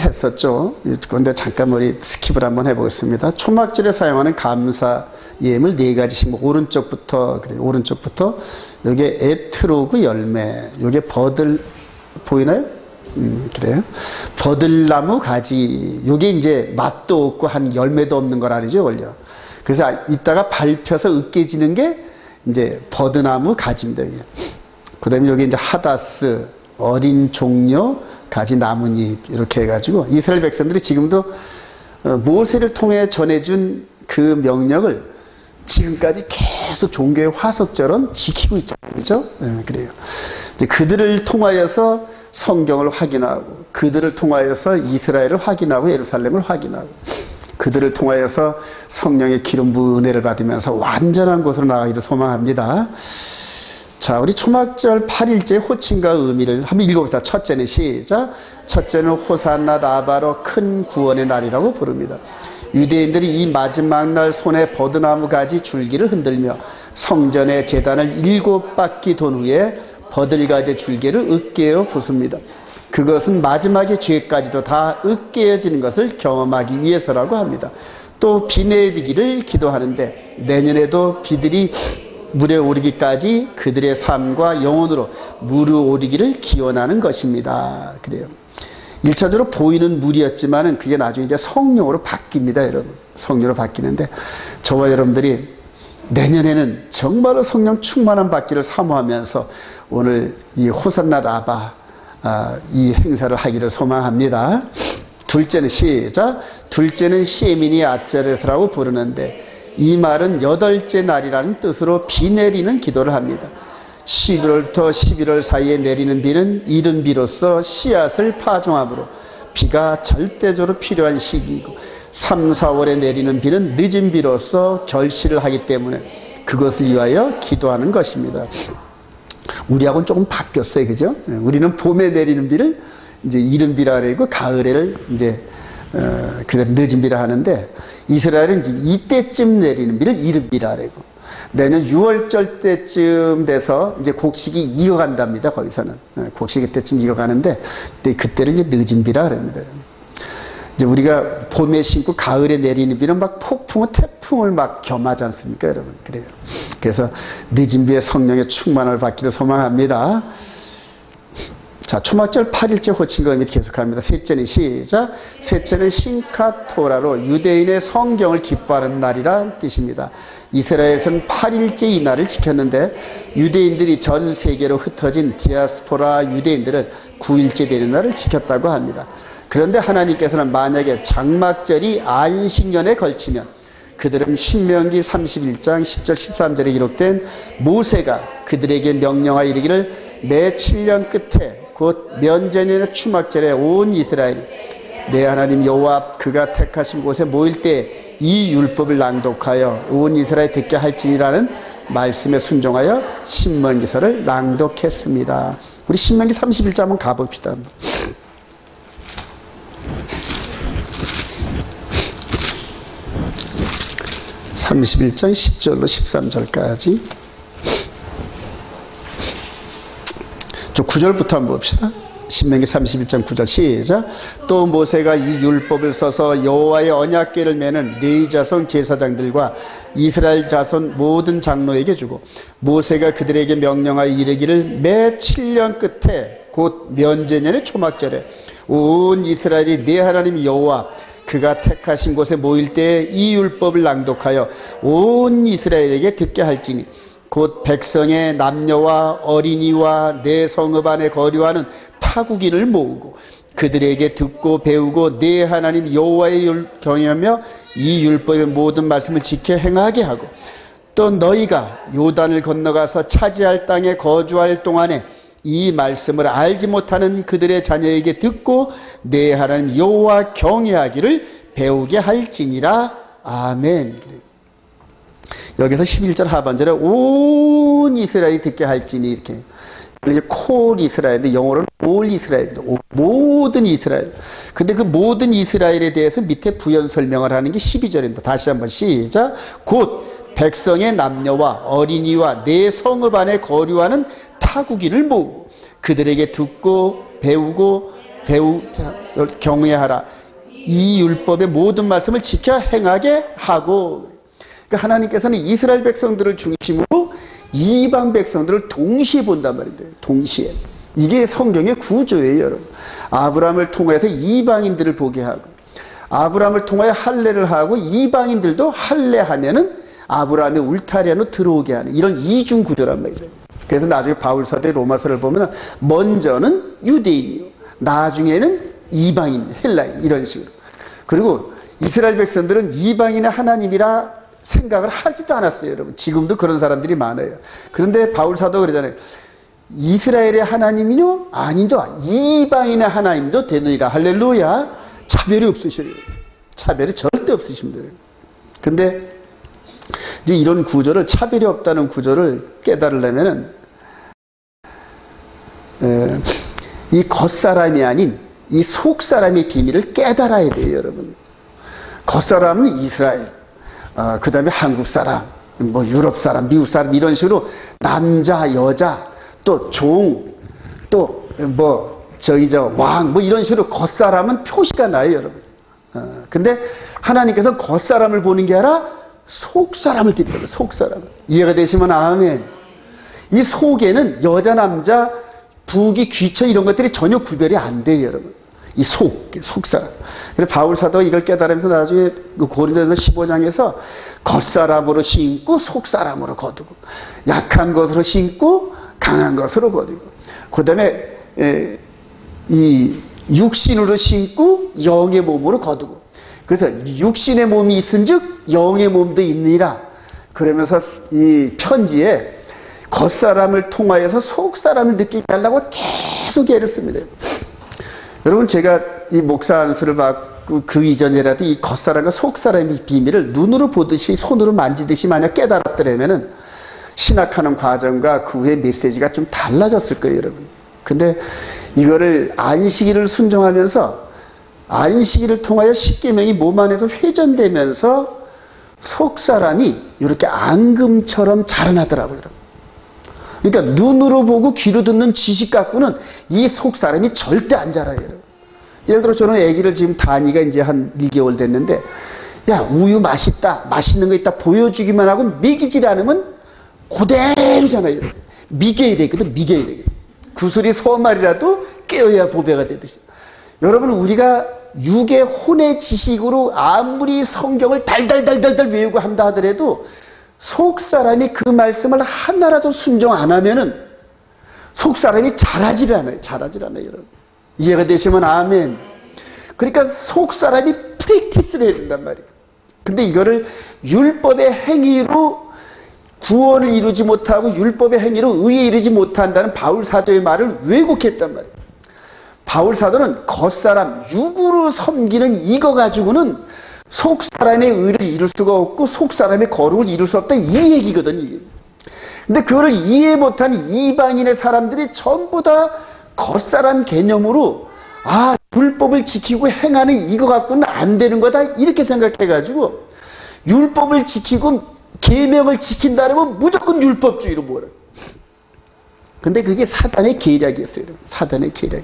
했었죠. 그런데 잠깐 우리 스킵을 한번 해보겠습니다. 초막절에 사용하는 감사 예물 4가지씩, 오른쪽부터, 그래요. 오른쪽부터, 요게 에트로그 열매, 요게 버들, 보이나요? 그래요. 버들나무 가지, 요게 이제 맛도 없고 한 열매도 없는 걸 알죠, 원래. 그래서 이따가 밟혀서 으깨지는 게 이제 버드나무 가지입니다. 그 다음에 여기 이제 하다스, 어린 종려, 가지 나뭇잎, 이렇게 해가지고 이스라엘 백성들이 지금도 모세를 통해 전해준 그 명령을 지금까지 계속 종교의 화석처럼 지키고 있잖아요. 그죠? 네, 그래요. 이제 그들을 통하여서 성경을 확인하고, 그들을 통하여서 이스라엘을 확인하고, 예루살렘을 확인하고, 그들을 통하여서 성령의 기름 부은 은혜를 받으면서 완전한 곳으로 나가기를 소망합니다. 자, 우리 초막절 8일째 호칭과 의미를 한번 읽어봅시다. 첫째는 시작. 첫째는 호산나 라바로 큰 구원의 날이라고 부릅니다. 유대인들이 이 마지막 날 손에 버드나무 가지 줄기를 흔들며 성전의 제단을 7바퀴 돈 후에 버들가지 줄기를 으깨어 부숩니다. 그것은 마지막의 죄까지도 다 으깨어지는 것을 경험하기 위해서라고 합니다. 또 비 내리기를 기도하는데 내년에도 비들이 물에 오르기까지 그들의 삶과 영혼으로 물에 오르기를 기원하는 것입니다. 그래요. 1차적으로 보이는 물이었지만은 그게 나중에 이제 성령으로 바뀝니다, 여러분. 성령으로 바뀌는데 저와 여러분들이 내년에는 정말로 성령 충만한 받기를 사모하면서 오늘 이 호산나 라바 이 행사를 하기를 소망합니다. 둘째는 시작. 둘째는 시에미니 아짜레스라고 부르는데 이 말은 8째 날이라는 뜻으로 비 내리는 기도를 합니다. 11월부터 11월 사이에 내리는 비는 이른 비로서 씨앗을 파종함으로 비가 절대적으로 필요한 시기이고 3, 4월에 내리는 비는 늦은 비로서 결실을 하기 때문에 그것을 위하여 기도하는 것입니다. 우리하고는 조금 바뀌었어요. 그죠? 우리는 봄에 내리는 비를 이제 이른 비라 그러고 가을에를 이제 그대로 늦은 비라 하는데 이스라엘은 이제 이때쯤 내리는 비를 이른 비라 그러고 내년 6월절 때쯤 돼서 이제 곡식이 익어간답니다. 거기서는 곡식이 때쯤 익어가는데 그때를 이제 늦은 비라 그럽니다. 이제 우리가 봄에 심고 가을에 내리는 비는 막 폭풍과 태풍을 막 겸하지 않습니까, 여러분? 그래요. 그래서 늦은 비에 성령의 충만을 받기를 소망합니다. 자, 초막절 8일째 호칭과 의미 계속합니다. 셋째는 시작. 셋째는 신카토라로 유대인의 성경을 기뻐하는 날이란 뜻입니다. 이스라엘에서는 8일째 이 날을 지켰는데 유대인들이 전 세계로 흩어진 디아스포라 유대인들은 9일째 되는 날을 지켰다고 합니다. 그런데 하나님께서는 만약에 장막절이 안식년에 걸치면 그들은 신명기 31장 10절 13절에 기록된 모세가 그들에게 명령하여 이르기를 매 7년 끝에 곧 면제년의 추막절에 온 이스라엘이 내 하나님 여호와 앞 그가 택하신 곳에 모일 때 이 율법을 낭독하여 온 이스라엘 듣게 할지니라는 말씀에 순종하여 신명기서를 낭독했습니다. 우리 신명기 31장 한번 가봅시다. (31장) 10절로 13절까지 9절부터 한번 봅시다. 신명기 31장 9절 시작. 또 모세가 이 율법을 써서 여호와의 언약궤를 매는 레위 자손 제사장들과 이스라엘 자손 모든 장로에게 주고 모세가 그들에게 명령하여 이르기를 매 7년 끝에 곧 면제년의 초막절에 온 이스라엘이 내 하나님 여호와 그가 택하신 곳에 모일 때 이 율법을 낭독하여 온 이스라엘에게 듣게 할지니 곧 백성의 남녀와 어린이와 내 성읍 안에 거류하는 타국인을 모으고 그들에게 듣고 배우고 내 하나님 여호와의 경외하며 이 율법의 모든 말씀을 지켜 행하게 하고 또 너희가 요단을 건너가서 차지할 땅에 거주할 동안에 이 말씀을 알지 못하는 그들의 자녀에게 듣고 내 하나님 여호와 경외하기를 배우게 할지니라. 아멘. 여기서 11절 하반절에 온 이스라엘이 듣게 할지니 이렇게 이제 콜 이스라엘인데 영어로는 올 이스라엘입니다. 모든 이스라엘. 근데 그 모든 이스라엘에 대해서 밑에 부연 설명을 하는 게 12절입니다. 다시 한번 시작. 곧 백성의 남녀와 어린이와 내 성읍 안에 거류하는 타국인을 모으고 그들에게 듣고 배우고 경외하라. 이 율법의 모든 말씀을 지켜 행하게 하고. 그러니까 하나님께서는 이스라엘 백성들을 중심으로 이방 백성들을 동시에 본단 말인데요. 동시에. 이게 성경의 구조예요, 여러분. 아브라함을 통해서 이방인들을 보게 하고, 아브라함을 통하여 할례를 하고, 이방인들도 할례하면은 아브라함의 울타리 안으로 들어오게 하는 이런 이중 구조란 말이에요. 그래서 나중에 바울서대 로마서를 보면 먼저는 유대인이요, 나중에는 이방인, 헬라인, 이런 식으로. 그리고 이스라엘 백성들은 이방인의 하나님이라 생각을 하지도 않았어요, 여러분. 지금도 그런 사람들이 많아요. 그런데 바울사도 그러잖아요. 이스라엘의 하나님이요? 아니도 이방인의 하나님도 되느니라. 할렐루야. 차별이 없으셔요. 차별이 절대 없으십니다. 근데 이제 이런 구조를, 차별이 없다는 구조를 깨달으려면은 이 겉사람이 아닌 이 속사람의 비밀을 깨달아야 돼요, 여러분. 겉사람은 이스라엘, 그 다음에 한국 사람, 뭐 유럽 사람, 미국 사람, 이런 식으로 남자, 여자, 또 종, 또 뭐 왕, 뭐 이런 식으로 겉사람은 표시가 나요, 여러분. 근데 하나님께서 겉사람을 보는 게 아니라 속사람을 띠는 속사람. 이해가 되시면 아멘. 이 속에는 여자, 남자, 부귀, 귀천 이런 것들이 전혀 구별이 안 돼요, 여러분. 이 속사람. 그래서 바울 사도가 이걸 깨달으면서 나중에 고린도전서 15장에서 겉사람으로 신고 속사람으로 거두고, 약한 것으로 신고 강한 것으로 거두고, 그 다음에 이 육신으로 신고 영의 몸으로 거두고. 그래서 육신의 몸이 있은즉 영의 몸도 있느니라. 그러면서 이 편지에 겉사람을 통하여서 속사람을 느끼게 하려고 계속 애를 씁니다. 여러분, 제가 이 목사 안수를 받고 그 이전이라도 이 겉사람과 속사람의 비밀을 눈으로 보듯이 손으로 만지듯이 만약 깨달았더라면은 신학하는 과정과 그 후의 메시지가 좀 달라졌을 거예요, 여러분. 근데 이거를 안식일을 순종하면서 안식일을 통하여 십계명이 몸 안에서 회전되면서 속사람이 이렇게 앙금처럼 자라나더라고요, 여러분. 그러니까 눈으로 보고 귀로 듣는 지식 갖고는 이 속사람이 절대 안 자라요, 여러분. 예를 들어 저는 아기를 지금 다니가 이제 한 1개월 됐는데, 야, 우유 맛있다, 맛있는 거 있다 보여주기만 하고 먹이질 않으면 그대로잖아요, 여러분. 미겨야 되거든, 미겨야 되거든. 구슬이 소말이라도 깨어야 보배가 되듯이. 여러분, 우리가 육의 혼의 지식으로 아무리 성경을 달달달달달 외우고 한다 하더라도 속사람이 그 말씀을 하나라도 순종 안 하면은 속사람이 자라질 않아요. 자라질 않아요, 여러분. 이해가 되시면 아멘. 그러니까 속사람이 프랙티스를 해야 된단 말이에요. 근데 이거를 율법의 행위로 구원을 이루지 못하고 율법의 행위로 의에 이르지 못한다는 바울 사도의 말을 왜곡했단 말이에요. 바울 사도는 겉사람, 육으로 섬기는 이거 가지고는 속사람의 의를 이룰 수가 없고 속사람의 거룩을 이룰 수 없다, 이 얘기거든, 이게. 근데 그거를 이해 못한 이방인의 사람들이 전부 다 겉사람 개념으로, 아, 율법을 지키고 행하는 이거 갖고는 안 되는 거다, 이렇게 생각해가지고 율법을 지키고 계명을 지킨다면 무조건 율법주의로 뭐라. 근데 그게 사단의 계략이었어요. 사단의 계략.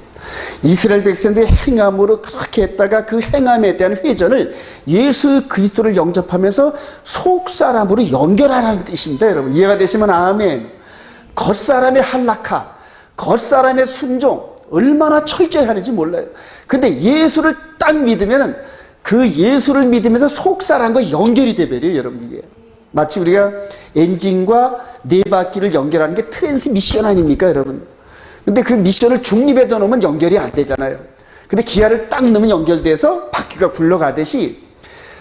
이스라엘 백성들의 행함으로 그렇게 했다가 그 행함에 대한 회전을 예수 그리스도를 영접하면서 속사람으로 연결하라는 뜻입니다, 여러분. 이해가 되시면 아멘. 겉사람의 한락하, 겉사람의 순종 얼마나 철저히 하는지 몰라요. 근데 예수를 딱 믿으면은 그 예수를 믿으면서 속사람과 연결이 돼버려요, 여러분. 이게 마치 우리가 엔진과 네 바퀴를 연결하는 게 트랜스미션 아닙니까, 여러분? 근데 그 미션을 중립에다 놓으면 연결이 안 되잖아요. 근데 기아를 딱 넣으면 연결돼서 바퀴가 굴러가듯이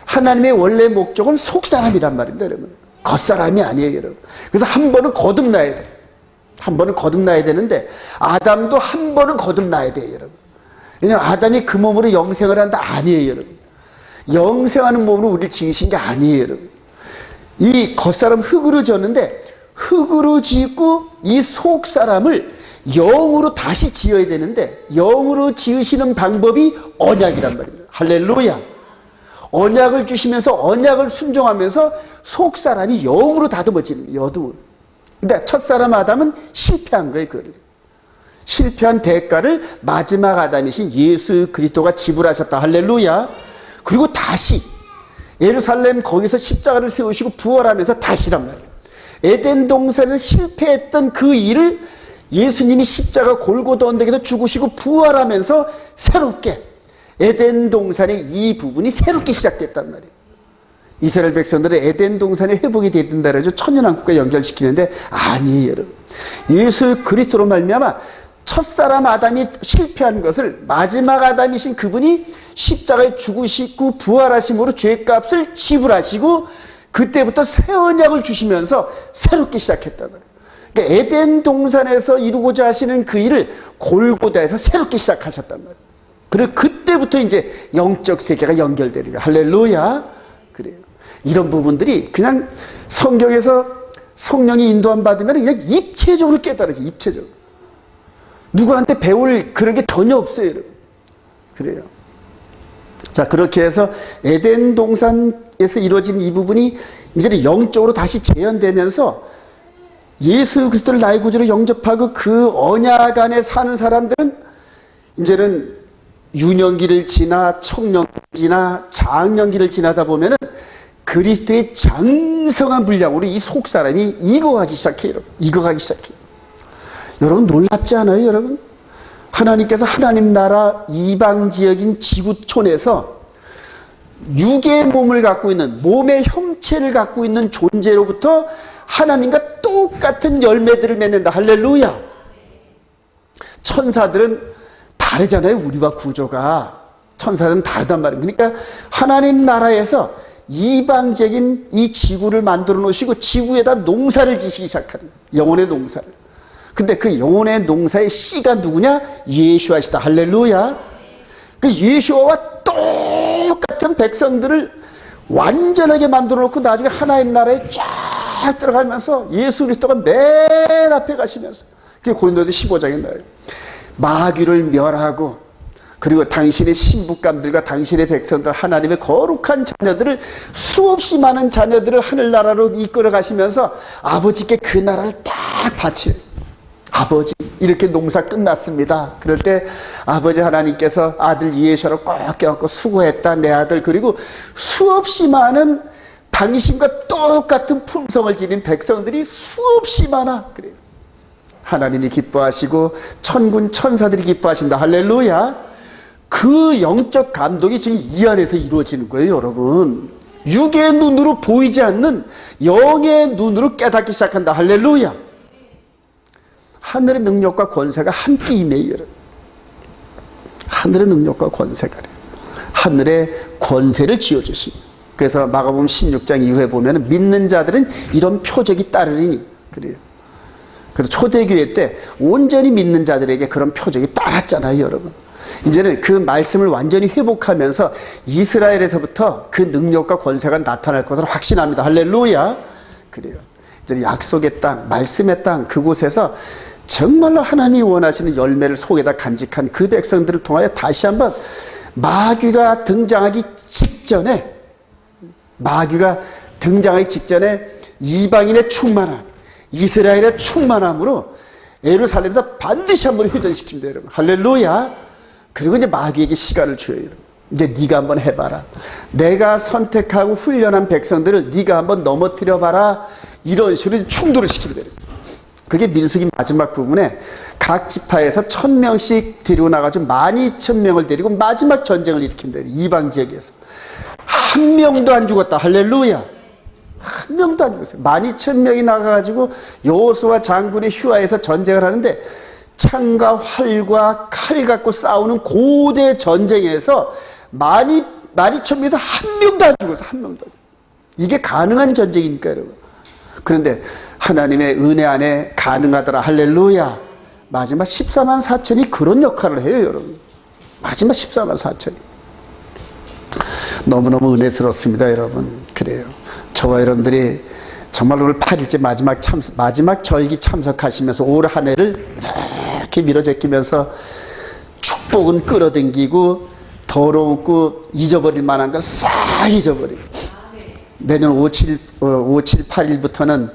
하나님의 원래 목적은 속사람이란 말입니다, 여러분. 겉사람이 아니에요, 여러분. 그래서 한 번은 거듭나야 돼. 한 번은 거듭나야 되는데 아담도 한 번은 거듭나야 돼요, 여러분. 왜냐하면 아담이 그 몸으로 영생을 한다, 아니에요, 여러분. 영생하는 몸으로 우리를 지으신 게 아니에요, 여러분. 이 겉사람 흙으로 지었는데 흙으로 짓고 이 속사람을 영으로 다시 지어야 되는데 영으로 지으시는 방법이 언약이란 말입니다. 할렐루야. 언약을 주시면서 언약을 순종하면서 속사람이 영으로 다듬어지는 거예요. 여두. 근데 첫사람 아담은 실패한 거예요, 그거를. 실패한 대가를 마지막 아담이신 예수 그리스도가 지불하셨다. 할렐루야. 그리고 다시 예루살렘 거기서 십자가를 세우시고 부활하면서 다시란 말이에요. 에덴 동산에서 실패했던 그 일을 예수님이 십자가 골고다 언덕에서 죽으시고 부활하면서 새롭게 에덴 동산의 이 부분이 새롭게 시작됐단 말이에요. 이스라엘 백성들은 에덴 동산에 회복이 된다 그래서 천년왕국과 연결시키는데 아니에요, 여러분. 예수 그리스도로 말미암아 첫사람 아담이 실패한 것을 마지막 아담이신 그분이 십자가에 죽으시고 부활하심으로 죄값을 지불하시고 그때부터 새 언약을 주시면서 새롭게 시작했단 말이에요. 그러니까 에덴 동산에서 이루고자 하시는 그 일을 골고다에서 새롭게 시작하셨단 말이에요. 그리고 그때부터 이제 영적 세계가 연결되는 거예요. 할렐루야. 그래요. 이런 부분들이 그냥 성경에서 성령이 인도함 받으면 그냥 입체적으로 깨달아져. 입체적으로. 누구한테 배울 그런 게 전혀 없어요, 여러분. 그래요. 자, 그렇게 해서 에덴 동산에서 이루어진 이 부분이 이제는 영적으로 다시 재현되면서 예수 그리스도를 나의 구주로 영접하고 그 언약 안에 사는 사람들은 이제는 유년기를 지나 청년기를 지나 장년기를 지나다 보면은 그리스도의 장성한 분량으로 이 속사람이 익어가기 시작해요. 익어가기 시작해요. 여러분 놀랍지 않아요, 여러분? 하나님께서 하나님 나라 이방 지역인 지구촌에서 육의 몸을 갖고 있는 몸의 형체를 갖고 있는 존재로부터 하나님과 똑같은 열매들을 맺는다. 할렐루야. 천사들은 다르잖아요. 우리와 구조가. 천사들은 다르단 말이에요. 그러니까 하나님 나라에서 이방적인 이 지구를 만들어 놓으시고 지구에다 농사를 지시기 시작하는 영혼의 농사를. 근데 그 영혼의 농사의 씨가 누구냐? 예수아시다. 할렐루야. 그 예수아와 똑같은 백성들을 완전하게 만들어 놓고 나중에 하나님 나라에 쫙 들어가면서 예수 그리스도가 맨 앞에 가시면서 그게 고린도서 15장에 나와요. 마귀를 멸하고 그리고 당신의 신부감들과 당신의 백성들 하나님의 거룩한 자녀들을 수없이 많은 자녀들을 하늘나라로 이끌어 가시면서 아버지께 그 나라를 딱 바쳐요. 아버지 이렇게 농사 끝났습니다. 그럴 때 아버지 하나님께서 아들 예수를 꼭 껴안고 수고했다 내 아들. 그리고 수없이 많은 당신과 똑같은 품성을 지닌 백성들이 수없이 많아. 그래요. 하나님이 기뻐하시고 천군 천사들이 기뻐하신다. 할렐루야. 그 영적 감동이 지금 이 안에서 이루어지는 거예요, 여러분. 육의 눈으로 보이지 않는 영의 눈으로 깨닫기 시작한다. 할렐루야. 하늘의 능력과 권세가 함께 임해요, 여러분. 하늘의 능력과 권세가 하늘의 권세를 지어주십니다. 그래서 마가복음 16장 이후에 보면 믿는 자들은 이런 표적이 따르리니 그래요. 그래서 초대교회 때 온전히 믿는 자들에게 그런 표적이 따랐잖아요, 여러분. 이제는 그 말씀을 완전히 회복하면서 이스라엘에서부터 그 능력과 권세가 나타날 것으로 확신합니다. 할렐루야. 그래요. 이제 약속의 땅, 말씀의 땅 그곳에서 정말로 하나님이 원하시는 열매를 속에다 간직한 그 백성들을 통하여 다시 한번 마귀가 등장하기 직전에 이방인의 충만함, 이스라엘의 충만함으로 예루살렘에서 반드시 한번 회전시킵니다, 여러분. 할렐루야. 그리고 이제 마귀에게 시간을 줘요, 여러분. 이제 네가 한번 해봐라. 내가 선택하고 훈련한 백성들을 네가 한번 넘어뜨려 봐라. 이런 식으로 충돌을 시키게 돼요. 그게 민수기 마지막 부분에 각 지파에서 1000명씩 데리고 나가지고 12,000명을 데리고 마지막 전쟁을 일으킨다. 이방 지역에서 한 명도 안 죽었다. 할렐루야. 한 명도 안 죽었어요. 12,000명이 나가가지고 여호수아 장군의 휴하에서 전쟁을 하는데 창과 활과 칼 갖고 싸우는 고대 전쟁에서 12,000명에서 한 명도 안 죽었어요. 한 명도 안 죽었어요. 이게 가능한 전쟁이니까, 여러분. 그런데 하나님의 은혜 안에 가능하더라. 할렐루야. 마지막 14만 4천이 그런 역할을 해요, 여러분. 마지막 14만 4천이. 너무너무 은혜스럽습니다, 여러분. 그래요. 저와 여러분들이 정말 오늘 8일째 마지막 절기 참석하시면서 올 한 해를 이렇게 밀어제끼면서 축복은 끌어당기고 더럽고 잊어버릴 만한 건 싹 잊어버리고 내년 5, 7, 8일부터는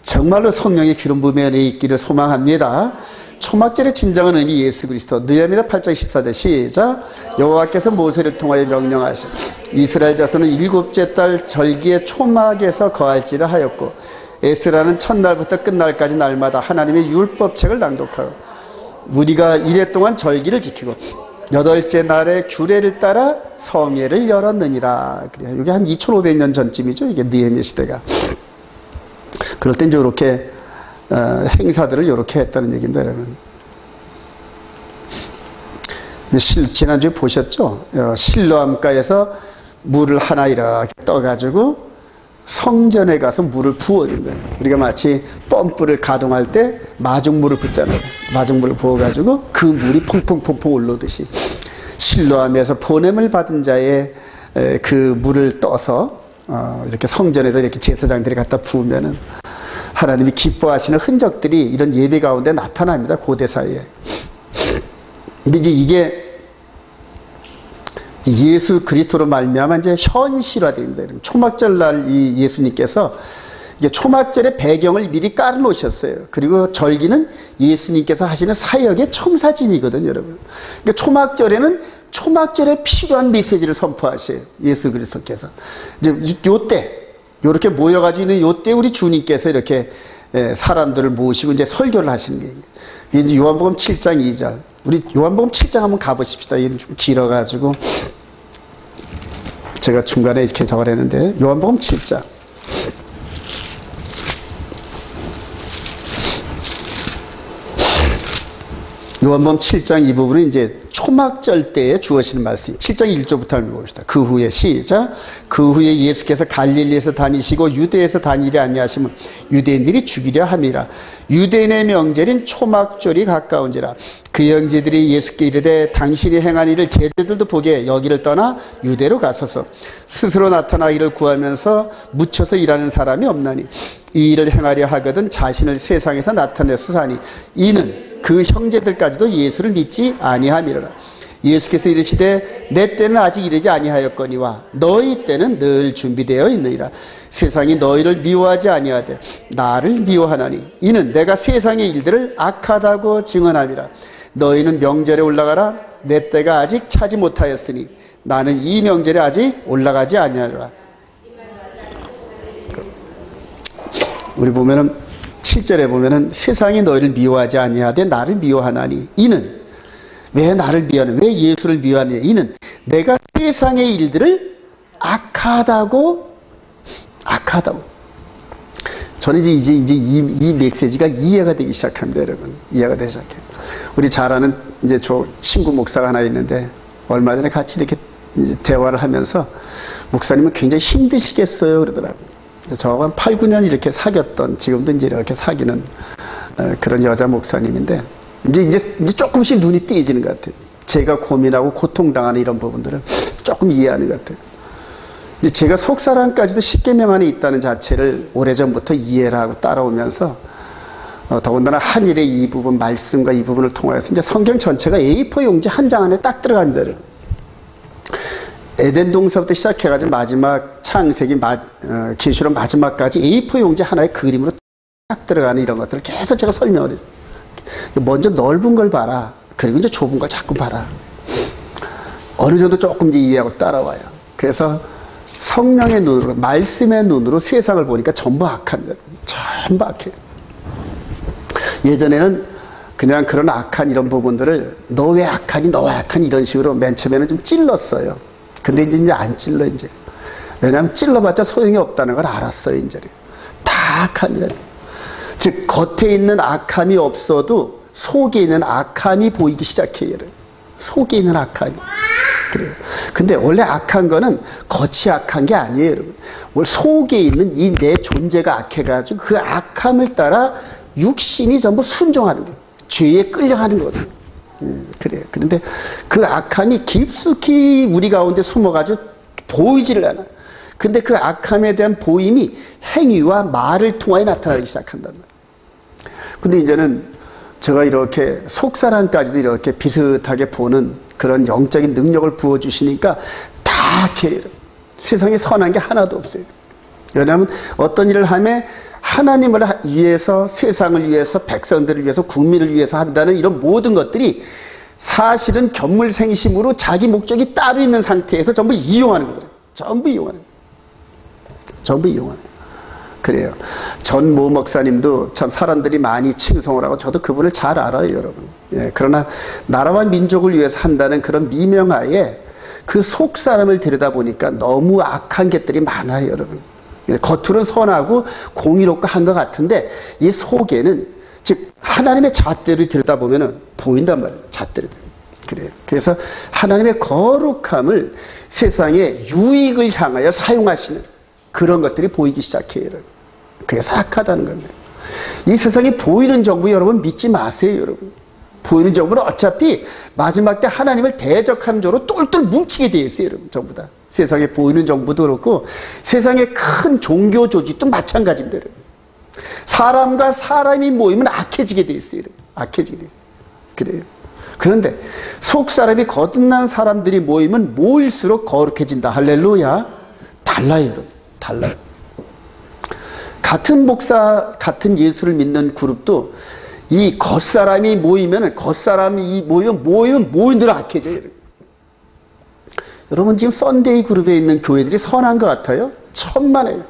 정말로 성령의 기름 부음에 있기를 소망합니다. 초막절의 진정한 의미 예수 그리스도. 느헤미야 8장 14절 시작. 여호와께서 모세를 통하여 명령하시 이스라엘 자손은 일곱째 달 절기의 초막에서 거할지라 하였고 에스라는 첫날부터 끝날까지 날마다 하나님의 율법책을 낭독하고 우리가 이래 동안 절기를 지키고 여덟째 날에 규례를 따라 성회를 열었느니라. 그래요. 이게 한 2500년 전쯤이죠. 이게 느헤미야 시대가. 그럴 땐 이렇게 행사들을 이렇게 했다는 얘기입니다, 여러분. 지난주에 보셨죠? 실로암가에서 물을 하나 이렇게 떠가지고 성전에 가서 물을 부어준 거예요. 우리가 마치 펌프를 가동할 때 마중물을 붓잖아요. 마중물을 부어가지고 그 물이 퐁퐁퐁퐁 올라오듯이 실로암에서 보냄을 받은 자의 그 물을 떠서 이렇게 성전에다 이렇게 제사장들이 갖다 부으면은 하나님이 기뻐하시는 흔적들이 이런 예배 가운데 나타납니다. 고대 사이에. 근데 이제 이게 예수 그리스도로 말미암아 이제 현실화됩니다. 초막절 날 이 예수님께서 이게 초막절의 배경을 미리 깔아놓으셨어요. 그리고 절기는 예수님께서 하시는 사역의 첨사진이거든요, 여러분. 그러니까 초막절에는 초막절에 필요한 메시지를 선포하셔요. 예수 그리스도께서. 이제 요때 요렇게 모여가지고 있는 요때 우리 주님께서 이렇게 사람들을 모시고 이제 설교를 하시는 게 이제 요한복음 7장 2절. 우리 요한복음 7장 한번 가보십시다. 이게 좀 길어가지고 제가 중간에 이렇게 적어냈는데 요한복음 7장. 요한복음 7장 이 부분은 이제 초막절 때에 주어지는 말씀. 7장 1절부터 한번 봅시다. 그 후에 시작. 그 후에 예수께서 갈릴리에서 다니시고 유대에서 다니려 아니하시면 유대인들이 죽이려 함이라. 유대인의 명절인 초막절이 가까운지라. 그 형제들이 예수께 이르되 당신이 행한 일을 제자들도 보게 여기를 떠나 유대로 가소서. 스스로 나타나기를 구하면서 묻혀서 일하는 사람이 없나니 이 일을 행하려 하거든 자신을 세상에서 나타내서 사니 이는 그 형제들까지도 예수를 믿지 아니함이로라. 예수께서 이르시되 내 때는 아직 이르지 아니하였거니와 너희 때는 늘 준비되어 있느니라. 세상이 너희를 미워하지 아니하되 나를 미워하나니 이는 내가 세상의 일들을 악하다고 증언함이라. 너희는 명절에 올라가라. 내 때가 아직 차지 못하였으니 나는 이 명절에 아직 올라가지 아니하리라. 우리 보면은 7절에 보면은 세상이 너희를 미워하지 아니하되 나를 미워하나니 이는 왜 나를 미워하냐? 왜 예수를 미워하느냐? 이는 내가 세상의 일들을 악하다고. 저는 이제 이 메시지가 이해가 되기 시작합니다, 여러분. 이해가 되기 시작해요. 우리 잘 아는 이제 저 친구 목사가 하나 있는데 얼마 전에 같이 이렇게 이제 대화를 하면서 목사님은 굉장히 힘드시겠어요 그러더라고요. 저하고 한 8, 9년 이렇게 사귀었던, 지금도 이제 이렇게 사귀는 그런 여자 목사님인데 이제 조금씩 눈이 띄어지는 것 같아요. 제가 고민하고 고통당하는 이런 부분들을 조금 이해하는 것 같아요. 이제 제가 속사람까지도 십계명 안에 있다는 자체를 오래전부터 이해를 하고 따라오면서 더군다나 한일의 이 부분, 말씀과 이 부분을 통해서 이제 성경 전체가 A4 용지 한 장 안에 딱 들어갑니다. 에덴 동서부터 시작해가지고 마지막 창세기, 계시록 마지막까지 A4 용지 하나의 그림으로 딱 들어가는 이런 것들을 계속 제가 설명을 해요. 먼저 넓은 걸 봐라. 그리고 이제 좁은 걸 자꾸 봐라. 어느 정도 조금 이제 이해하고 따라와요. 그래서 성령의 눈으로, 말씀의 눈으로 세상을 보니까 전부 악합니다. 전부 악해요. 예전에는 그냥 그런 악한 이런 부분들을 너 왜 악하니, 너 왜 악하니 이런 식으로 맨 처음에는 좀 찔렀어요. 근데 이제 안 찔러, 이제. 왜냐하면 찔러봤자 소용이 없다는 걸 알았어요, 이제. 다 악합니다. 즉, 겉에 있는 악함이 없어도 속에 있는 악함이 보이기 시작해요. 속에 있는 악함이. 그래요. 근데 원래 악한 거는 겉이 악한 게 아니에요, 여러분. 원래 속에 있는 이 내 존재가 악해가지고 그 악함을 따라 육신이 전부 순종하는 거예요. 죄에 끌려가는 거거든요. 그래요. 그런데 그 악함이 깊숙이 우리 가운데 숨어가지고 보이지를 않아요. 근데 그 악함에 대한 보임이 행위와 말을 통하여 나타나기 시작한단 말이에요. 근데 이제는 제가 이렇게 속사람까지도 이렇게 비슷하게 보는 그런 영적인 능력을 부어주시니까 다 이렇게 세상에 선한 게 하나도 없어요. 왜냐하면 어떤 일을 하면 하나님을 위해서, 세상을 위해서, 백성들을 위해서, 국민을 위해서 한다는 이런 모든 것들이 사실은 견물생심으로 자기 목적이 따로 있는 상태에서 전부 이용하는 거예요. 전부 이용하는 거예요. 전부 이용하는 거예요. 그래요. 전 모 목사님도 참 사람들이 많이 칭송을 하고 저도 그분을 잘 알아요, 여러분. 예, 그러나 나라와 민족을 위해서 한다는 그런 미명하에 그 속 사람을 들여다보니까 너무 악한 것들이 많아요, 여러분. 겉으로는 선하고 공의롭고 한 것 같은데 이 속에는, 즉 하나님의 잣대를 들여다보면 보인단 말이에요. 잣대를. 그래요. 그래서 하나님의 거룩함을 세상의 유익을 향하여 사용하시는 그런 것들이 보이기 시작해요, 여러분. 그래서 악하다는 겁니다. 이 세상에 보이는 정부 여러분 믿지 마세요, 여러분. 보이는 정부는 어차피 마지막 때 하나님을 대적하는 쪽으로 똘똘 뭉치게 되어 있어요, 여러분. 전부 다. 세상에 보이는 정부도 그렇고 세상의 큰 종교 조직도 마찬가지입니다, 여러분. 사람과 사람이 모이면 악해지게 되어 있어요, 여러분. 악해지게 되어 있어요. 그래요. 그런데 속 사람이 거듭난 사람들이 모이면 모일수록 거룩해진다. 할렐루야. 달라요, 여러분. 달라요. 같은 목사, 같은 예수를 믿는 그룹도 이 겉사람이 모이면, 겉사람이 모이면 모인 대로 악해져요, 여러분. 여러분 지금 썬데이 그룹에 있는 교회들이 선한 것 같아요? 천만에요.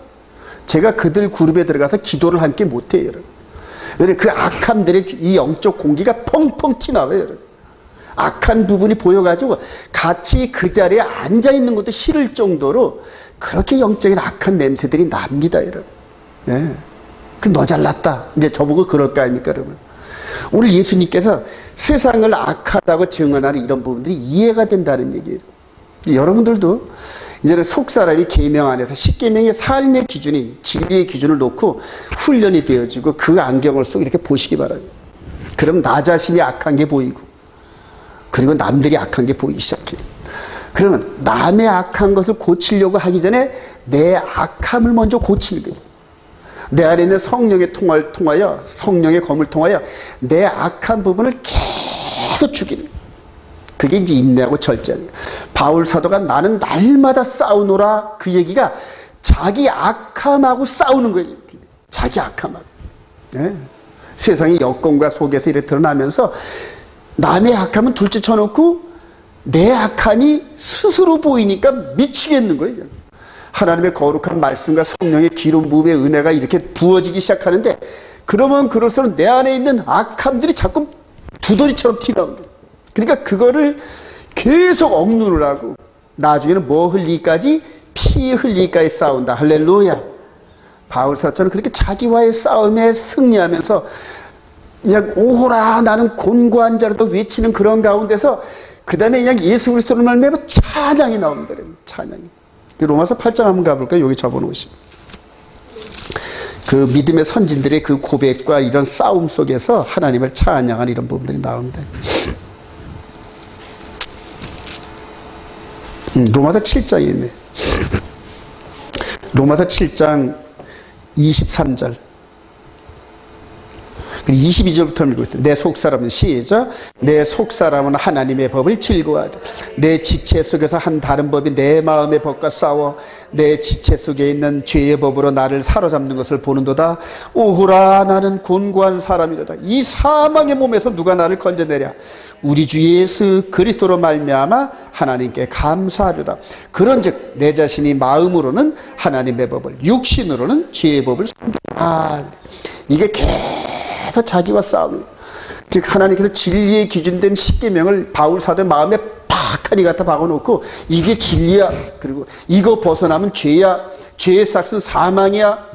제가 그들 그룹에 들어가서 기도를 함께 못해요, 여러분. 왜냐면 그 악함들의 이 영적 공기가 펑펑 튀나와요, 여러분. 악한 부분이 보여가지고 같이 그 자리에 앉아있는 것도 싫을 정도로 그렇게 영적인 악한 냄새들이 납니다, 여러분. 네. 너 잘났다. 이제 저보고 그럴 거 아닙니까, 여러분. 오늘 예수님께서 세상을 악하다고 증언하는 이런 부분들이 이해가 된다는 얘기예요. 여러분들도 이제는 속사람이 계명 안에서 10계명의 삶의 기준인, 진리의 기준을 놓고 훈련이 되어지고 그 안경을 속 이렇게 보시기 바랍니다. 그럼 나 자신이 악한 게 보이고, 그리고 남들이 악한 게 보이기 시작해요. 그러면 남의 악한 것을 고치려고 하기 전에 내 악함을 먼저 고치는 거예요. 내 안에 있는 성령의 통을 통하여, 성령의 검을 통하여 내 악한 부분을 계속 죽이는 거예요. 그게 이제 인내하고 절제하는 거예요. 바울 사도가 나는 날마다 싸우노라, 그 얘기가 자기 악함하고 싸우는 거예요. 자기 악함하고. 네. 세상의 여건과 속에서 이렇게 드러나면서 남의 악함은 둘째 쳐놓고 내 악함이 스스로 보이니까 미치겠는 거예요. 하나님의 거룩한 말씀과 성령의 기름 부음의 은혜가 이렇게 부어지기 시작하는데, 그러면 그럴수록 내 안에 있는 악함들이 자꾸 두더지처럼 튀어나오는 거예요. 그러니까 그거를 계속 억누를 하고 나중에는 뭐 흘리기까지? 피 흘리기까지 싸운다. 할렐루야. 바울 사도는 그렇게 자기와의 싸움에 승리하면서 그냥 오호라 나는 곤고한 자라도 외치는 그런 가운데서 그 다음에 그냥 예수 그리스도를 말미암아 찬양이 나옵니다. 찬양이. 로마서 8장 한번 가볼까요? 여기 접어놓으시면. 그 믿음의 선진들의 그 고백과 이런 싸움 속에서 하나님을 찬양하는 이런 부분들이 나옵니다. 로마서 7장에 있네. 로마서 7장 23절. 22절부터 읽고 있다. 내 속사람은 시작. 내 속사람은 하나님의 법을 즐거워하다. 내 지체 속에서 한 다른 법이 내 마음의 법과 싸워 내 지체 속에 있는 죄의 법으로 나를 사로잡는 것을 보는도다. 오호라 나는 곤고한 사람이로다. 이 사망의 몸에서 누가 나를 건져내랴. 우리 주 예수 그리스도로 말미암아 하나님께 감사하리로다. 그런즉 내 자신이 마음으로는 하나님의 법을, 육신으로는 죄의 법을 섬기라. 이게 계속 자기와 싸움. 즉 하나님께서 진리의 기준된 십계명을 바울 사도의 마음에 팍하니 갖다 박아놓고 이게 진리야. 그리고 이거 벗어나면 죄야. 죄의 삭은 사망이야.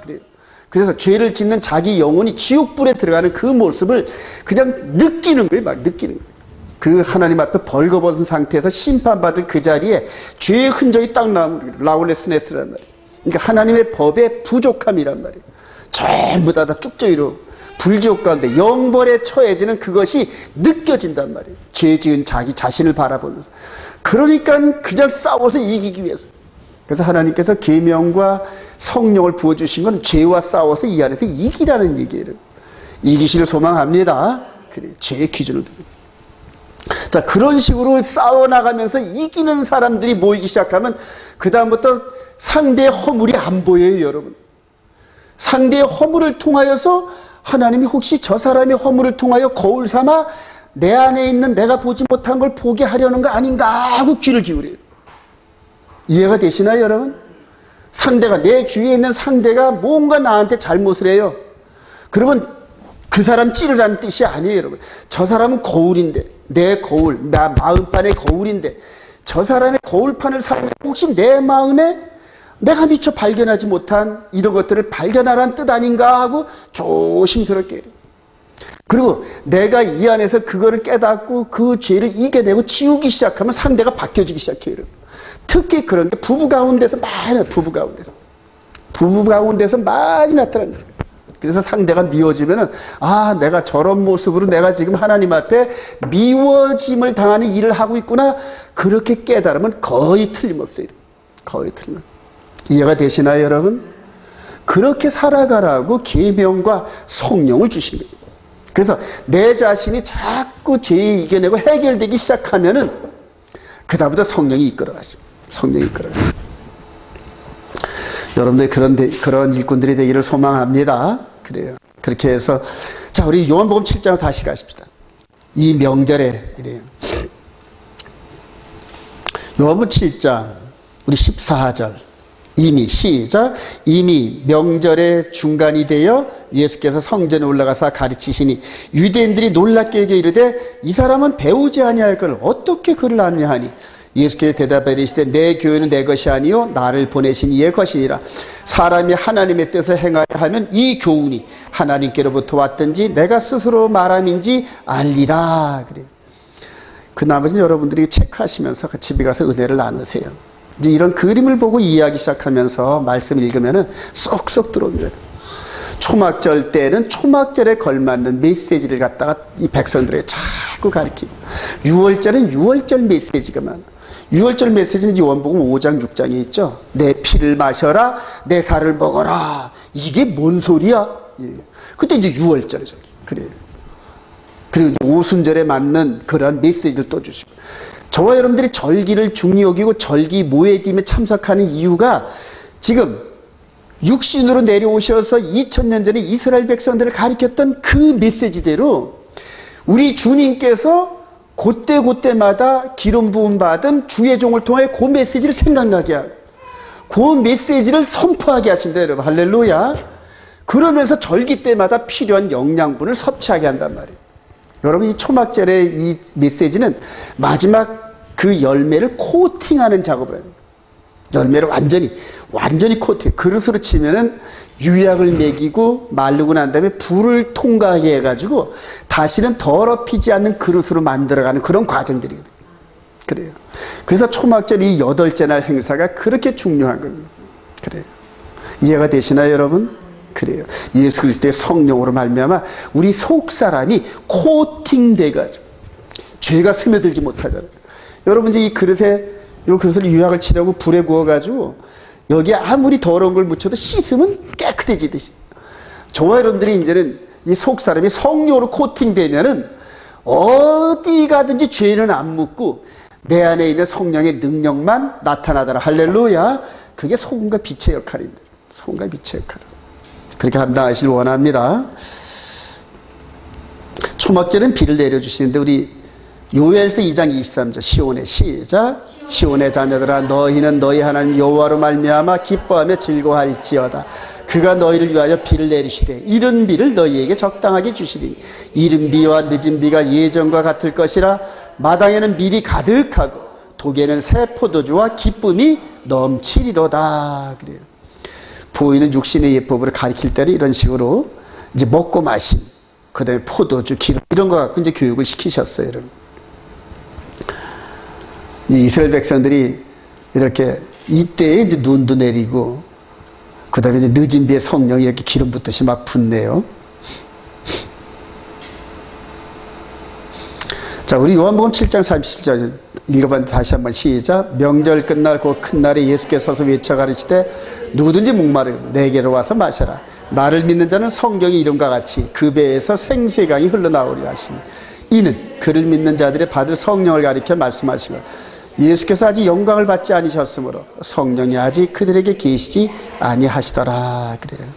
그래서 죄를 짓는 자기 영혼이 지옥불에 들어가는 그 모습을 그냥 느끼는 거예요. 막 느끼는 거예요. 그 하나님 앞에 벌거벗은 상태에서 심판받을 그 자리에 죄의 흔적이 딱 나오는 라울레스네스란 말이에요. 그러니까 하나님의 법의 부족함이란 말이에요. 전부 다 쭉저기로 불지옥 가운데 영벌에 처해지는 그것이 느껴진단 말이에요. 죄 지은 자기 자신을 바라보면서. 그러니까 그냥 싸워서 이기기 위해서. 그래서 하나님께서 계명과 성령을 부어주신 건 죄와 싸워서 이 안에서 이기라는 얘기예요. 이기시를 소망합니다. 그래, 죄의 기준을 두고. 자, 그런 식으로 싸워나가면서 이기는 사람들이 모이기 시작하면 그다음부터 상대의 허물이 안 보여요, 여러분. 상대의 허물을 통하여서 하나님이 혹시 저 사람의 허물을 통하여 거울 삼아 내 안에 있는 내가 보지 못한 걸 보게 하려는 거 아닌가 하고 귀를 기울여요. 이해가 되시나요, 여러분? 상대가, 내 주위에 있는 상대가 뭔가 나한테 잘못을 해요. 그러면 그 사람 찌르라는 뜻이 아니에요, 여러분. 저 사람은 거울인데, 내 거울, 나 마음판의 거울인데, 저 사람의 거울판을 사용해 혹시 내 마음에 내가 미처 발견하지 못한 이런 것들을 발견하라는 뜻 아닌가 하고 조심스럽게 해요. 그리고 내가 이 안에서 그거를 깨닫고 그 죄를 이겨내고 지우기 시작하면 상대가 바뀌어지기 시작해요, 여러분. 특히 그런 게 부부 가운데서 많아요, 부부 가운데서 많이 나타납니다. 그래서 상대가 미워지면은, 아, 내가 저런 모습으로 내가 지금 하나님 앞에 미워짐을 당하는 일을 하고 있구나. 그렇게 깨달으면 거의 틀림없어요. 거의 틀림없어요. 이해가 되시나요, 여러분? 그렇게 살아가라고 계명과 성령을 주신 거죠. 그래서 내 자신이 자꾸 죄에 이겨내고 해결되기 시작하면은 그다음부터 성령이 이끌어가죠. 성령이 이끌어가죠. 여러분들 그런 일꾼들이 되기를 소망합니다. 그래요. 그렇게 해서, 자, 우리 요한복음 7장으로 다시 가십시다. 이 명절에, 이래요. 요한복음 7장, 우리 14절. 시작. 이미 명절의 중간이 되어 예수께서 성전에 올라가서 가르치시니 유대인들이 놀랍게 여겨 이르되 이 사람은 배우지 아니할 걸 어떻게 그를 아느냐 하니 예수께서 대답하여 이르시되 내 교회는 내 것이 아니요 나를 보내신 이의 것이니라. 사람이 하나님의 뜻을 행하여 하면 이 교훈이 하나님께로부터 왔든지 내가 스스로 말함인지 알리라. 그래요. 그 나머지는 여러분들이 체크하시면서 집에 가서 은혜를 나누세요. 이제 이런 그림을 보고 이해하기 시작하면서 말씀 읽으면은 쏙쏙 들어옵니다. 초막절 때는 초막절에 걸맞는 메시지를 갖다가 이 백성들에게 자꾸 가르치고, 6월절은 6월절 메시지가 많아. 6월절 메시지는 요한복음 5장 6장에 있죠. 내 피를 마셔라, 내 살을 먹어라. 이게 뭔 소리야? 예. 그때 이제 6월절이죠. 그래요. 그리고 이제 오순절에 맞는 그런 메시지를 또 주시고, 저와 여러분들이 절기를 중히 여기고 절기 모회기에 참석하는 이유가 지금 육신으로 내려오셔서 2000년 전에 이스라엘 백성들을 가리켰던 그 메시지대로 우리 주님께서 그때마다 기름 부음 받은 주의 종을 통해 그 메시지를 생각나게 하고 그 메시지를 선포하게 하신다, 여러분. 할렐루야. 그러면서 절기 때마다 필요한 영양분을 섭취하게 한단 말이에요. 여러분, 이 초막절의 이 메시지는 마지막 그 열매를 코팅하는 작업을 합니다. 열매를 완전히 코팅. 그릇으로 치면은 유약을 먹이고 마르고 난 다음에 불을 통과하게 해가지고 다시는 더럽히지 않는 그릇으로 만들어가는 그런 과정들이거든요. 그래요. 그래서 초막절 이 8째 날 행사가 그렇게 중요한 겁니다. 그래요. 이해가 되시나요, 여러분? 그래요. 예수 그리스도의 성령으로 말미암아 우리 속 사람이 코팅돼가지고 죄가 스며들지 못하잖아요. 여러분, 이제 이 그릇을 유약을 칠하고 불에 구워가지고 여기에 아무리 더러운 걸 묻혀도 씻으면 깨끗해지듯이, 저와 여러분들이 이제는 이 속 사람이 성령으로 코팅되면은 어디 가든지 죄는 안 묻고 내 안에 있는 성령의 능력만 나타나더라. 할렐루야. 그게 소금과 빛의 역할입니다. 소금과 빛의 역할. 그렇게 감당하시길 원합니다. 초막절은 비를 내려주시는데 우리 요엘서 2장 23절 시온의 시작. 시온의 자녀들아 너희는 너희 하나님 여호와로 말미암아 기뻐하며 즐거워할지어다. 그가 너희를 위하여 비를 내리시되 이른 비를 너희에게 적당하게 주시리니 이른 비와 늦은 비가 예전과 같을 것이라. 마당에는 밀이 가득하고 독에는 새 포도주와 기쁨이 넘치리로다. 그래요. 보이는 육신의 예법으로 가리킬 때는 이런 식으로 이제 먹고 마심, 그 다음에 포도주, 기름 이런 거 갖고 이제 교육을 시키셨어요, 여러분. 이 이스라엘 백성들이 이렇게 이때에 이제 눈도 내리고 그 다음에 이제 늦은 비에 성령이 이렇게 기름 붓듯이 막 붓네요. 자, 우리 요한복음 7장 37절 읽어봤는데 다시 한번 시작. 명절 끝날 그 큰 날에 예수께서 서서 외쳐 가르치되 누구든지 목마르면 내게로 와서 마셔라. 나를 믿는 자는 성경의 이름과 같이 그 배에서 생수의 강이 흘러나오리라 하시니 이는 그를 믿는 자들이 받을 성령을 가리켜 말씀하시고 예수께서 아직 영광을 받지 않으셨으므로 성령이 아직 그들에게 계시지 아니하시더라. 그래요.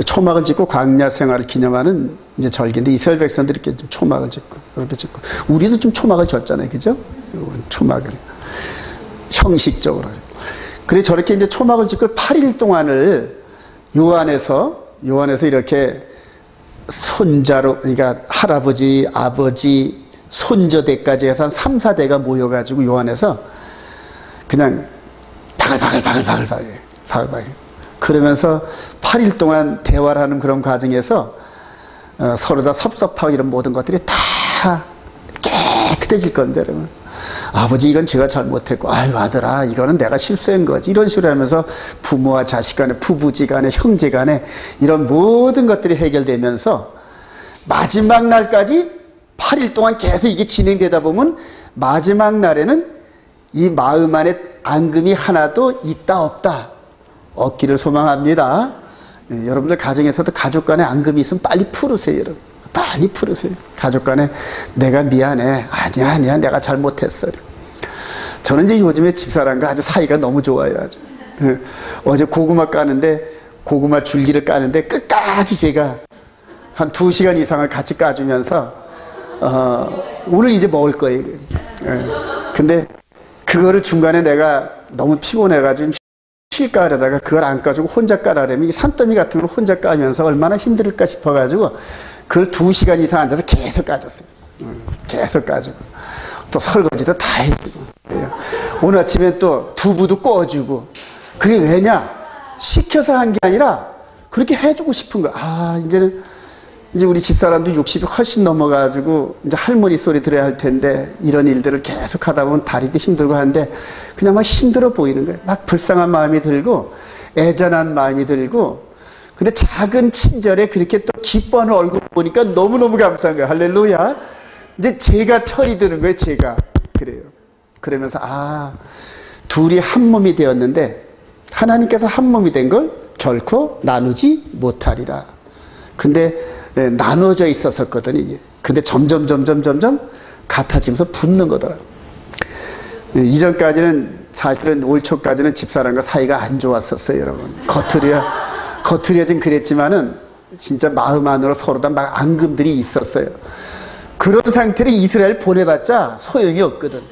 초막을 짓고 광야 생활을 기념하는 이제 절기인데 이스라엘 백성들이 이렇게 좀 초막을 짓고 이렇게 짓고 우리도 좀 초막을 졌잖아요, 그죠? 초막을 형식적으로. 그래 저렇게 이제 초막을 짓고 8일 동안을 요한에서 이렇게 손자로 그러니까 할아버지, 아버지, 손자대까지 해서 한 3, 4대가 모여가지고 요한에서 그냥 바글바글 그러면서 8일 동안 대화를 하는 그런 과정에서 서로 다 섭섭하고 이런 모든 것들이 다 깨끗해질 건데, 여러분. 아버지, 이건 제가 잘못했고, 아유, 아들아, 이거는 내가 실수한 거지. 이런 식으로 하면서 부모와 자식 간에, 부부지 간에, 형제 간에 이런 모든 것들이 해결되면서 마지막 날까지 8일 동안 계속 이게 진행되다 보면 마지막 날에는 이 마음 안에 앙금이 하나도 있다 없다 없기를 소망합니다. 네, 여러분들 가정에서도 가족 간에 앙금이 있으면 빨리 풀으세요. 여러분. 많이 풀으세요. 가족 간에 내가 미안해. 아니야 내가 잘못했어. 저는 이제 요즘에 집사람과 아주 사이가 너무 좋아요. 아주. 어제 고구마 까는데 고구마 줄기를 까는데 끝까지 제가 한 2시간 이상을 같이 까주면서 오늘 이제 먹을 거예요. 근데 그거를 중간에 내가 너무 피곤해가지고 쉴까 하려다가 그걸 안 까주고 혼자 까라려면 이 산더미 같은 걸 혼자 까면서 얼마나 힘들을까 싶어가지고 그걸 2시간 이상 앉아서 계속 까줬어요. 계속 까주고 또 설거지도 다 해주고 그래요. 오늘 아침에 또 두부도 꺼주고 그게 왜냐? 시켜서 한 게 아니라 그렇게 해주고 싶은 거야. 이제 우리 집사람도 60이 훨씬 넘어가지고 이제 할머니 소리 들어야 할 텐데 이런 일들을 계속 하다 보면 다리도 힘들고 하는데 그냥 막 힘들어 보이는 거예요. 막 불쌍한 마음이 들고 애잔한 마음이 들고 근데 작은 친절에 그렇게 또 기뻐하는 얼굴 보니까 너무너무 감사한 거예요. 할렐루야. 이제 제가 철이 드는 거예요. 제가. 그래요. 그러면서 둘이 한 몸이 되었는데 하나님께서 한 몸이 된 걸 결코 나누지 못하리라. 근데 나눠져 있었거든요. 근데 점점 같아지면서 붙는 거더라고요. 이전까지는 사실은 올 초까지는 집사람과 사이가 안 좋았었어요, 여러분. 겉으로야 좀 그랬지만은 진짜 마음 안으로 서로 다 막 앙금들이 있었어요. 그런 상태로 이스라엘 보내봤자 소용이 없거든.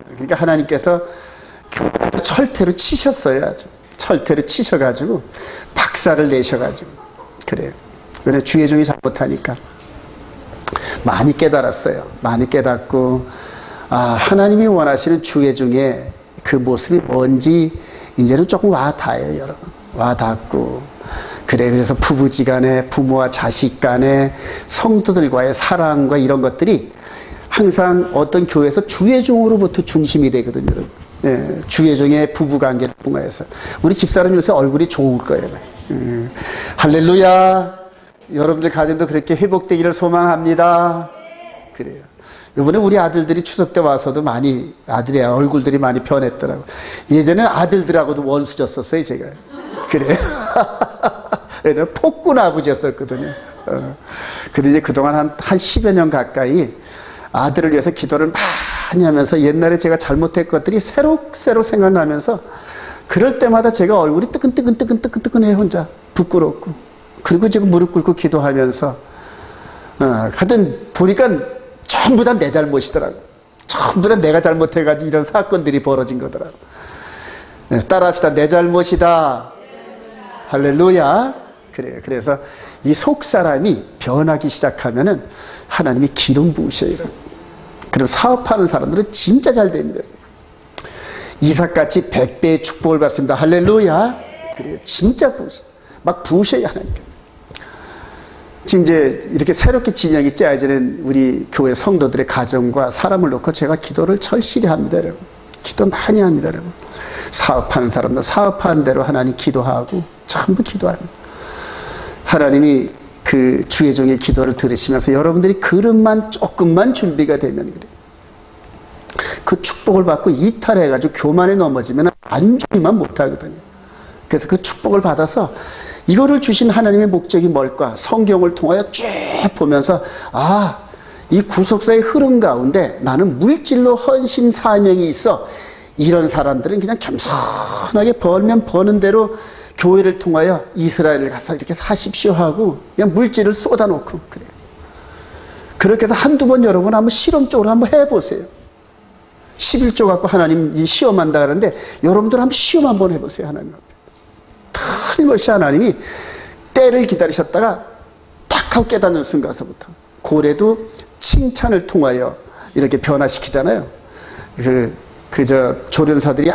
그러니까 하나님께서 철퇴로 치셨어요, 아주. 철퇴로 치셔가지고 박살을 내셔가지고 그래요. 왜냐면 주의 종이 잘못하니까 많이 깨달았어요. 많이 깨닫고 하나님이 원하시는 주의 종의 그 모습이 뭔지 이제는 조금 와닿아요, 여러분. 와닿고 그래서 부부지간에 부모와 자식 간에 성도들과의 사랑과 이런 것들이 항상 어떤 교회에서 주의 종으로부터 중심이 되거든요, 여러분. 예, 주의 종의 부부관계를 통해서 우리 집사람 요새 얼굴이 좋을 거예요. 할렐루야. 여러분들 가정도 그렇게 회복되기를 소망합니다. 그래요. 이번에 우리 아들들이 추석 때 와서도 많이 아들의 얼굴들이 많이 변했더라고요. 예전에는 아들들하고도 원수졌었어요, 제가. 그래요. 왜냐면 폭군 아버지였었거든요. 근데 이제 그동안 한 10여 년 가까이 아들을 위해서 기도를 많이 하면서 옛날에 제가 잘못했던 것들이 새록새록 생각나면서 그럴 때마다 제가 얼굴이 뜨끈뜨끈해요, 혼자. 부끄럽고. 그리고 지금 무릎 꿇고 기도하면서 하여튼 보니까 전부 다 내 잘못이더라고. 전부 다 내가 잘못해가지고 이런 사건들이 벌어진 거더라고. 따라합시다. 내 잘못이다. 할렐루야. 그래요. 그래서 이 속사람이 변하기 시작하면은 하나님이 기름 부으셔요. 그리고 사업하는 사람들은 진짜 잘 됩니다. 이삭같이 100배의 축복을 받습니다. 할렐루야. 그래요. 진짜 부으셔요. 막 부으셔요, 하나님께서. 지금 이제 이렇게 새롭게 진영이 짜여지는 우리 교회 성도들의 가정과 사람을 놓고 제가 기도를 절실히 합니다, 여러분. 기도 많이 합니다, 여러분. 사업하는 사람도 사업하는 대로 하나님 기도하고 전부 기도합니다. 하나님이 그 주의 종의 기도를 들으시면서 여러분들이 그릇만 조금만 준비가 되면 그래요. 그 축복을 받고 이탈해가지고 교만에 넘어지면 안주만 못하거든요. 그래서 그 축복을 받아서 이거를 주신 하나님의 목적이 뭘까? 성경을 통하여 쭉 보면서 이 구속사의 흐름 가운데 나는 물질로 헌신 사명이 있어. 이런 사람들은 그냥 겸손하게 벌면 버는 대로 교회를 통하여 이스라엘을 가서 이렇게 사십시오 하고 그냥 물질을 쏟아놓고 그래요. 그렇게 해서 한두 번 여러분 한번 실험적으로 한번 해보세요. 11조 갖고 하나님 이 시험한다 그러는데 여러분들 한번 시험 한번 해보세요. 하나님 앞에. 틀림없이 하나님이 때를 기다리셨다가 탁 하고 깨닫는 순간서부터 고래도 칭찬을 통하여 이렇게 변화시키잖아요. 조련사들이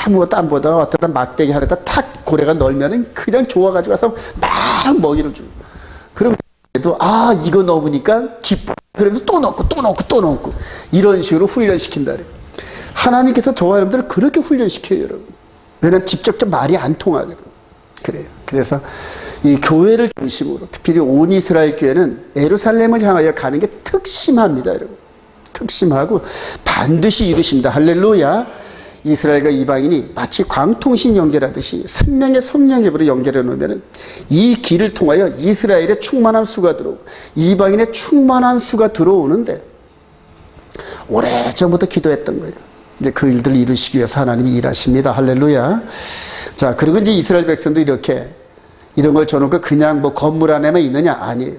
아무것도 안 보다가 어쩌다 막대기 하려다 탁 고래가 널면은 그냥 좋아가지고 가서 막 먹이를 주고. 그럼 그래도 이거 넣으니까 기뻐. 그래도 또 넣고 또 넣고 또 넣고 이런 식으로 훈련시킨다 그래요. 하나님께서 저와 여러분들을 그렇게 훈련시켜요, 여러분. 왜냐면 직접적 말이 안 통하거든. 그래요. 그래서 이 교회를 중심으로 특별히 온 이스라엘 교회는 예루살렘을 향하여 가는 게 특심합니다, 여러분. 특심하고 반드시 이루십니다. 할렐루야. 이스라엘과 이방인이 마치 광통신 연결하듯이 생명의 성령앱으로 연결해 놓으면 이 길을 통하여 이스라엘의 충만한 수가 들어오고 이방인의 충만한 수가 들어오는데 오래전부터 기도했던 거예요. 이제 그 일들을 이루시기 위해서 하나님이 일하십니다. 할렐루야. 자, 그리고 이제 이스라엘 백성도 이렇게 이런 걸 줘놓고 그냥 뭐 건물 안에만 있느냐? 아니에요.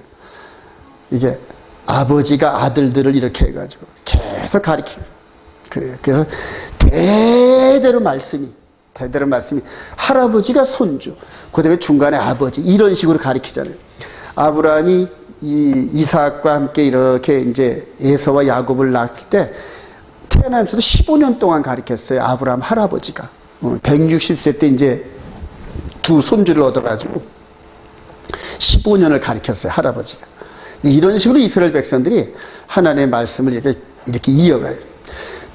이게 아버지가 아들들을 이렇게 해가지고 계속 가르치고 그래요. 그래서 대대로 말씀이 할아버지가 손주, 그 다음에 중간에 아버지 이런 식으로 가르치잖아요. 아브라함이 이삭과 함께 이렇게 이제 에서와 야곱을 낳았을 때 태어나면서도 15년 동안 가르쳤어요. 아브라함 할아버지가 160세 때 이제 두 손주를 얻어가지고 15년을 가르쳤어요. 할아버지가. 이런 식으로 이스라엘 백성들이 하나님의 말씀을 이렇게 이어가요.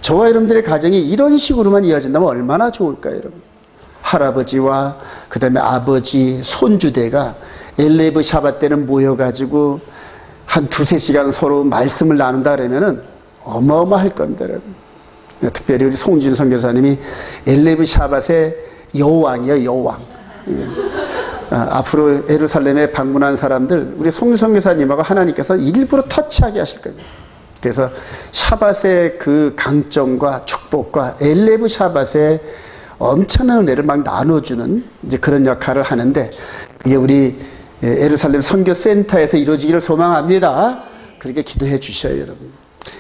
저와 여러분들의 가정이 이런 식으로만 이어진다면 얼마나 좋을까요, 여러분? 할아버지와 그 다음에 아버지, 손주대가 엘레브 샤bat 때는 모여가지고 한 두세 시간 서로 말씀을 나눈다 그러면은 어마어마할 겁니다, 여러분. 특별히 우리 송진 선교사님이 엘레브 샤bat의 여왕이에요, 여왕. 앞으로 예루살렘에 방문한 사람들, 우리 송진 선교사님하고 하나님께서 일부러 터치하게 하실 겁니다. 그래서 샤밧의 그 강점과 축복과 엘레브 샤밧의 엄청난 은혜를 막 나눠주는 이제 그런 역할을 하는데 이게 우리 예루살렘 선교센터에서 이루어지기를 소망합니다. 그렇게 기도해 주셔요, 여러분.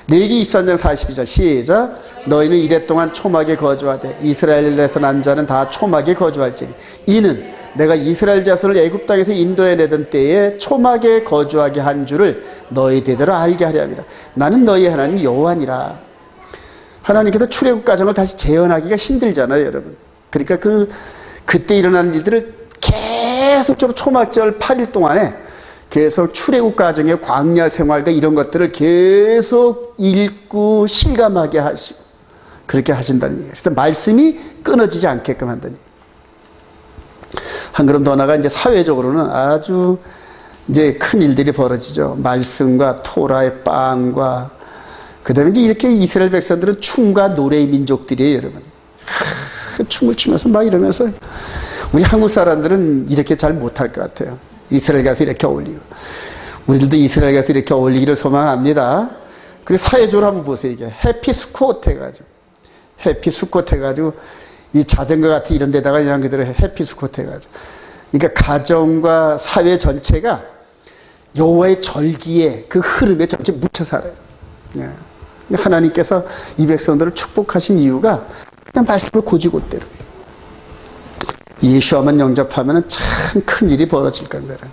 레위기 23장 42절 시작. 너희는 이랫동안 초막에 거주하되 이스라엘에서 난 자는 다 초막에 거주할지니 이는 내가 이스라엘 자손을 애굽 땅에서 인도해 내던 때에 초막에 거주하게 한 줄을 너희 대대로 알게 하려 함이라. 나는 너희 하나님 여호와니라. 하나님께서 출애굽 과정을 다시 재현하기가 힘들잖아요, 여러분. 그러니까 그때 일어난 일들을 계속적으로 초막절 8일 동안에 계속 출애굽 과정의 광야 생활과 이런 것들을 계속 읽고 실감하게 하시고 그렇게 하신다는 얘기예요. 그래서 말씀이 끊어지지 않게끔 한다는 얘기예요. 한 걸음 더 나가 이제 사회적으로는 아주 이제 큰 일들이 벌어지죠. 말씀과 토라의 빵과 그다음에 이제 이렇게 이스라엘 백성들은 춤과 노래의 민족들이에요, 여러분. 춤을 추면서 막 이러면서 우리 한국 사람들은 이렇게 잘 못할 것 같아요. 이스라엘 가서 이렇게 어울리고 우리들도 이스라엘 가서 이렇게 어울리기를 소망합니다. 그리고 사회적으로 한번 보세요. 이게 해피 스쿼트 해가지고 이 자전거 같은 이런 데다가 그냥 그대로 해피 스쿼트 해가지고 그러니까 가정과 사회 전체가 여호와의 절기에 그 흐름에 전체 묻혀 살아요. 하나님께서 이 백성들을 축복하신 이유가 그냥 말씀을 고지고대로 예수와만 영접하면 참 큰 일이 벌어질 겁니다.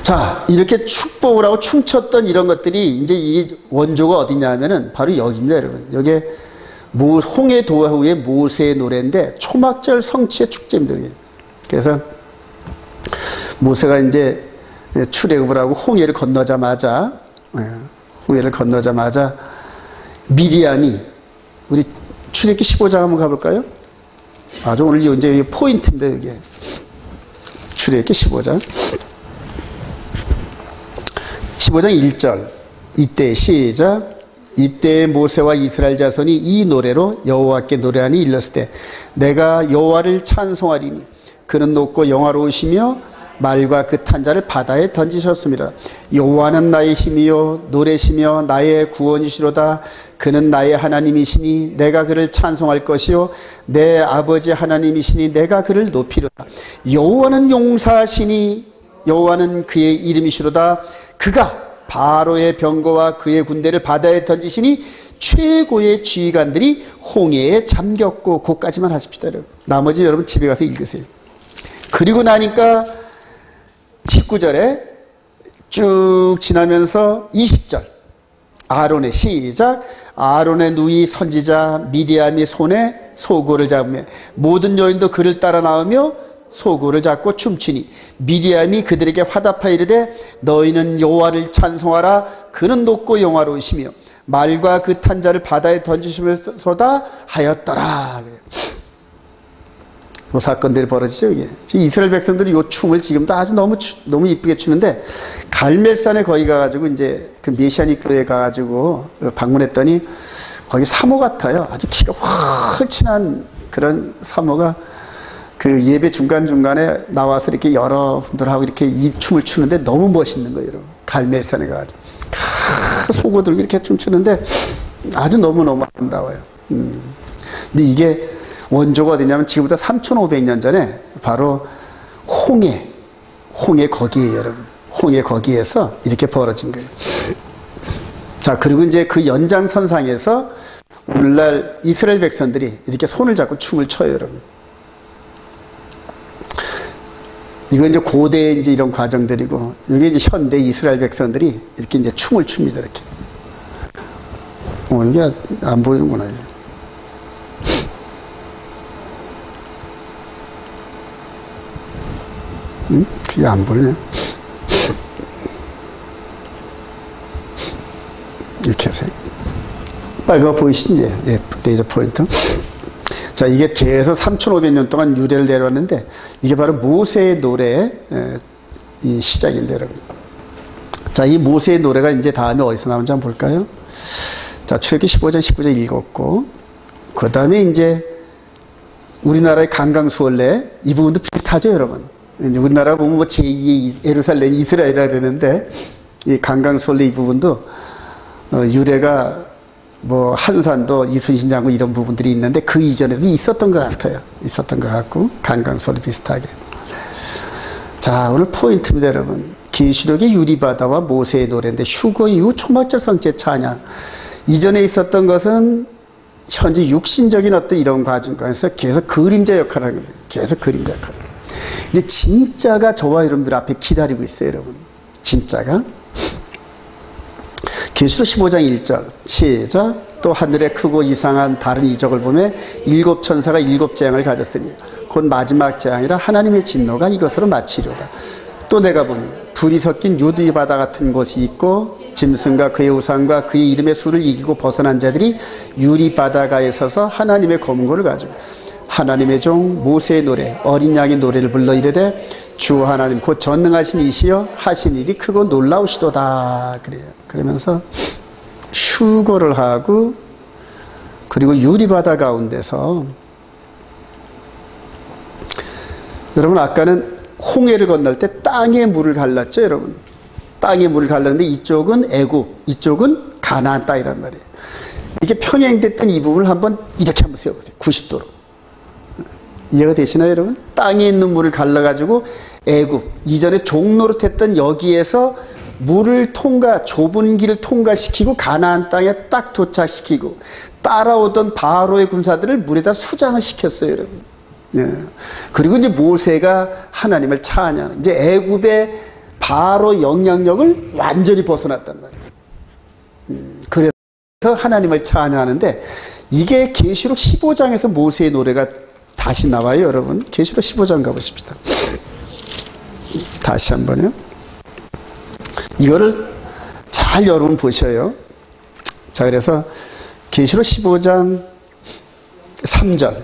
자, 이렇게 축복을 하고 춤췄던 이런 것들이 이제 이 원조가 어디냐면은 바로 여기입니다, 여러분. 여기에 홍해 도하 후에 모세의 노래인데 초막절 성취의 축제입니다. 그래서 모세가 이제 출애굽을 하고 홍해를 건너자마자 미리암이 우리 출애굽기 15장 한번 가볼까요? 아주 오늘 이제 포인트인데 이게 출애굽기 15장 1절 이때 시작. 이때 모세와 이스라엘 자손이 이 노래로 여호와께 노래하니 일렀을 때 내가 여호와를 찬송하리니 그는 높고 영화로우시며 말과 그 탄자를 바다에 던지셨습니다. 여호와는 나의 힘이요 노래시며 나의 구원이시로다. 그는 나의 하나님이시니 내가 그를 찬송할 것이요 내 아버지 하나님이시니 내가 그를 높이리로다. 여호와는 용사시니 여호와는 그의 이름이시로다. 그가 바로의 병거와 그의 군대를 바다에 던지시니 최고의 지휘관들이 홍해에 잠겼고 그까지만 하십시다. 여러분. 나머지 여러분 집에 가서 읽으세요. 그리고 나니까 19절에 쭉 지나면서 20절 아론의 시작 아론의 누이 선지자 미리암이 손에 소고를 잡으며 모든 여인도 그를 따라 나오며 소고를 잡고 춤추니 미리암이 그들에게 화답하여 이르되 너희는 여호와를 찬송하라. 그는 높고 영화로우시며 말과 그 탄자를 바다에 던지시면서다 하였더라. 그 사건들이 벌어지죠. 이게 이스라엘 백성들이 이 춤을 지금도 아주 너무 이쁘게 추는데 갈멜산에 거기 가가지고 이제 그 메시아닉 교회에 가가지고 방문했더니 거기 사모 같아요. 아주 키가 훨씬한 그런 사모가 그 예배 중간중간에 나와서 이렇게 여러분들하고 이렇게 이 춤을 추는데 너무 멋있는 거예요. 여러분. 갈멜산에 가가지고 소고 들고 이렇게 춤추는데 아주 너무너무 아름다워요. 근데 이게 원조가 어디냐면 지금부터 3,500년 전에 바로 홍해 거기에요, 여러분. 홍해 거기에서 이렇게 벌어진 거예요. 자, 그리고 이제 그 연장선상에서 오늘날 이스라엘 백성들이 이렇게 손을 잡고 춤을 춰요, 여러분. 이거 이제 고대 이제 이런 과정들이고, 이게 이제 현대 이스라엘 백성들이 이렇게 이제 춤을 춥니다, 이렇게. 이게 안 보이는구나. 그게 안 보이네. 이렇게 해서. 빨간 거 보이시지? 예, 레이저 포인트. 자, 이게 계속 3,500년 동안 유래를 내려왔는데, 이게 바로 모세의 노래의 이 시작인데, 여러분. 자, 이 모세의 노래가 이제 다음에 어디서 나오는지 한번 볼까요? 자, 출애굽기 15장, 19절 읽었고, 그 다음에 이제 우리나라의 강강수월래, 이 부분도 비슷하죠, 여러분. 우리나라 보면 뭐 제2의 예루살렘 이스라엘이라 그러는데 이 강강솔레 이 부분도 유래가 뭐 한산도 이순신 장군 이런 부분들이 있는데 그 이전에도 있었던 것 같아요. 있었던 것 같고 강강솔레 비슷하게. 자, 오늘 포인트입니다, 여러분. 계시록의 유리바다와 모세의 노래인데 휴거 이후 초막절 성체 찬양. 이전에 있었던 것은 현재 육신적인 어떤 이런 과정에서 계속 그림자 역할을 하는 거예요. 계속 그림자 역할. 이제 진짜가 저와 여러분들 앞에 기다리고 있어요, 여러분. 진짜가. 계시록 15장 1절 시작. 또 하늘에 크고 이상한 다른 이적을 보며 7 천사가 7 재앙을 가졌으니 곧 마지막 재앙이라 하나님의 진노가 이것으로 마치려다. 또 내가 보니 불이 섞인 유리 바다 같은 곳이 있고 짐승과 그의 우상과 그의 이름의 수를 이기고 벗어난 자들이 유리 바다가에 서서 하나님의 검은고를 가지고 하나님의 종 모세의 노래 어린 양의 노래를 불러 이르되 주 하나님 곧 전능하신 이시여 하신 일이 크고 놀라우시도다. 그래요. 그러면서 휴거를 하고 그리고 유리바다 가운데서 여러분 아까는 홍해를 건널 때 땅에 물을 갈랐죠, 여러분. 땅에 물을 갈랐는데 이쪽은 애굽, 이쪽은 가나안 땅이란 말이에요. 이렇게 평행됐던 이 부분을 한번 이렇게 한번 세워보세요. 90도로. 이해가 되시나요, 여러분? 땅에 있는 물을 갈라가지고 애굽, 이전에 종노릇했던 여기에서 물을 좁은 길을 통과시키고 가나안 땅에 딱 도착시키고 따라오던 바로의 군사들을 물에다 수장을 시켰어요, 여러분. 네. 그리고 이제 모세가 하나님을 찬양하는 이제 애굽의 바로 영향력을 완전히 벗어났단 말이에요. 그래서 하나님을 찬양하는데 이게 계시록 15장에서 모세의 노래가 다시 나와요, 여러분. 계시록 15장 가보십시다. 다시 한번요. 이거를 잘 여러분 보셔요. 자, 그래서 계시록 15장 3절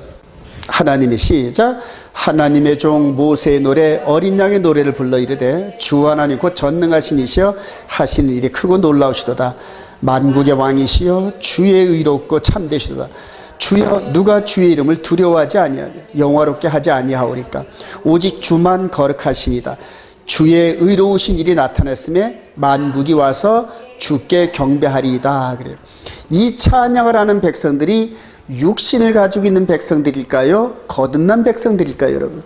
하나님의 시작. 하나님의 종 모세의 노래 어린 양의 노래를 불러 이르되 주 하나님 곧 전능하신 이시여 하시는 일이 크고 놀라우시도다. 만국의 왕이시여 주의 의롭고 참되시도다. 주여 누가 주의 이름을 두려워하지 아니하며 영화롭게 하지 아니하오리까. 오직 주만 거룩하시니다. 주의 의로우신 일이 나타났음에 만국이 와서 주께 경배하리이다. 그래요. 이 찬양을 하는 백성들이 육신을 가지고 있는 백성들일까요? 거듭난 백성들일까요, 여러분?